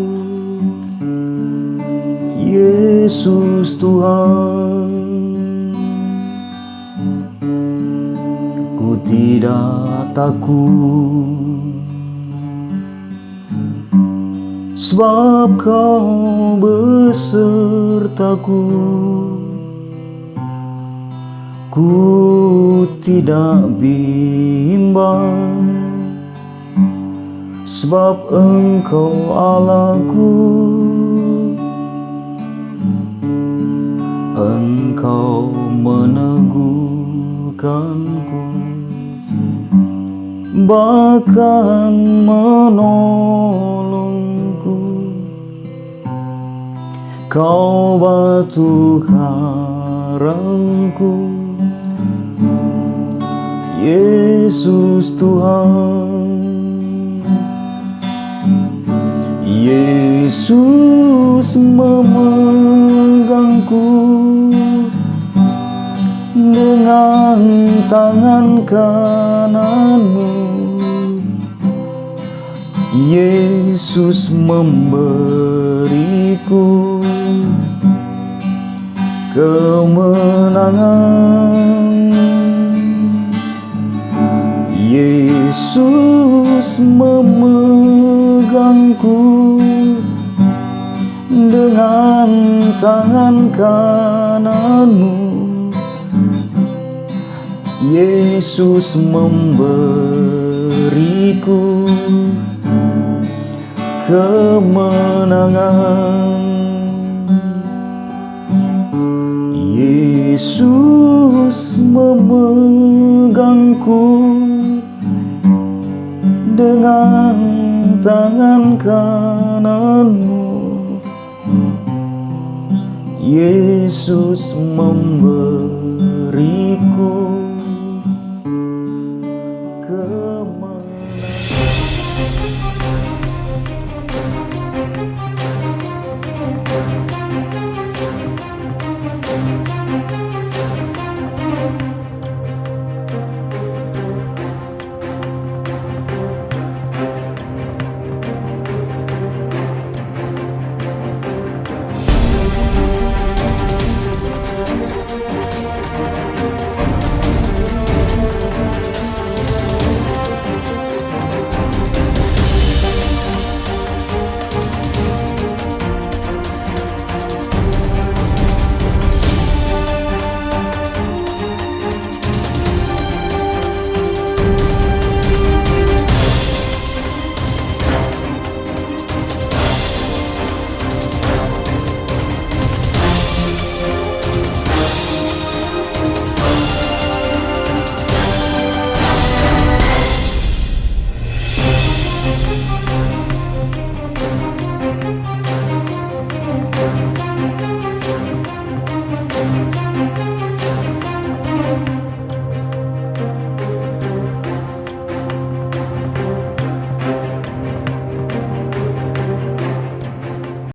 Yesus Tuhan. Ku tidak takut, sebab Kau besertaku. Ku tidak bimbang, sebab Engkau Allahku, Engkau meneguhkanku, bahkan menolongku. Kau batu karangku, Yesus Tuhan. Yesus memegangku dengan tangan kanan-Mu. Yesus memberiku kemenangan. Yesus memegangku dengan tangan kanan-Mu. Yesus memberiku kemenangan. Yesus memegangku dengan tangan kanan-Mu. Yesus memberiku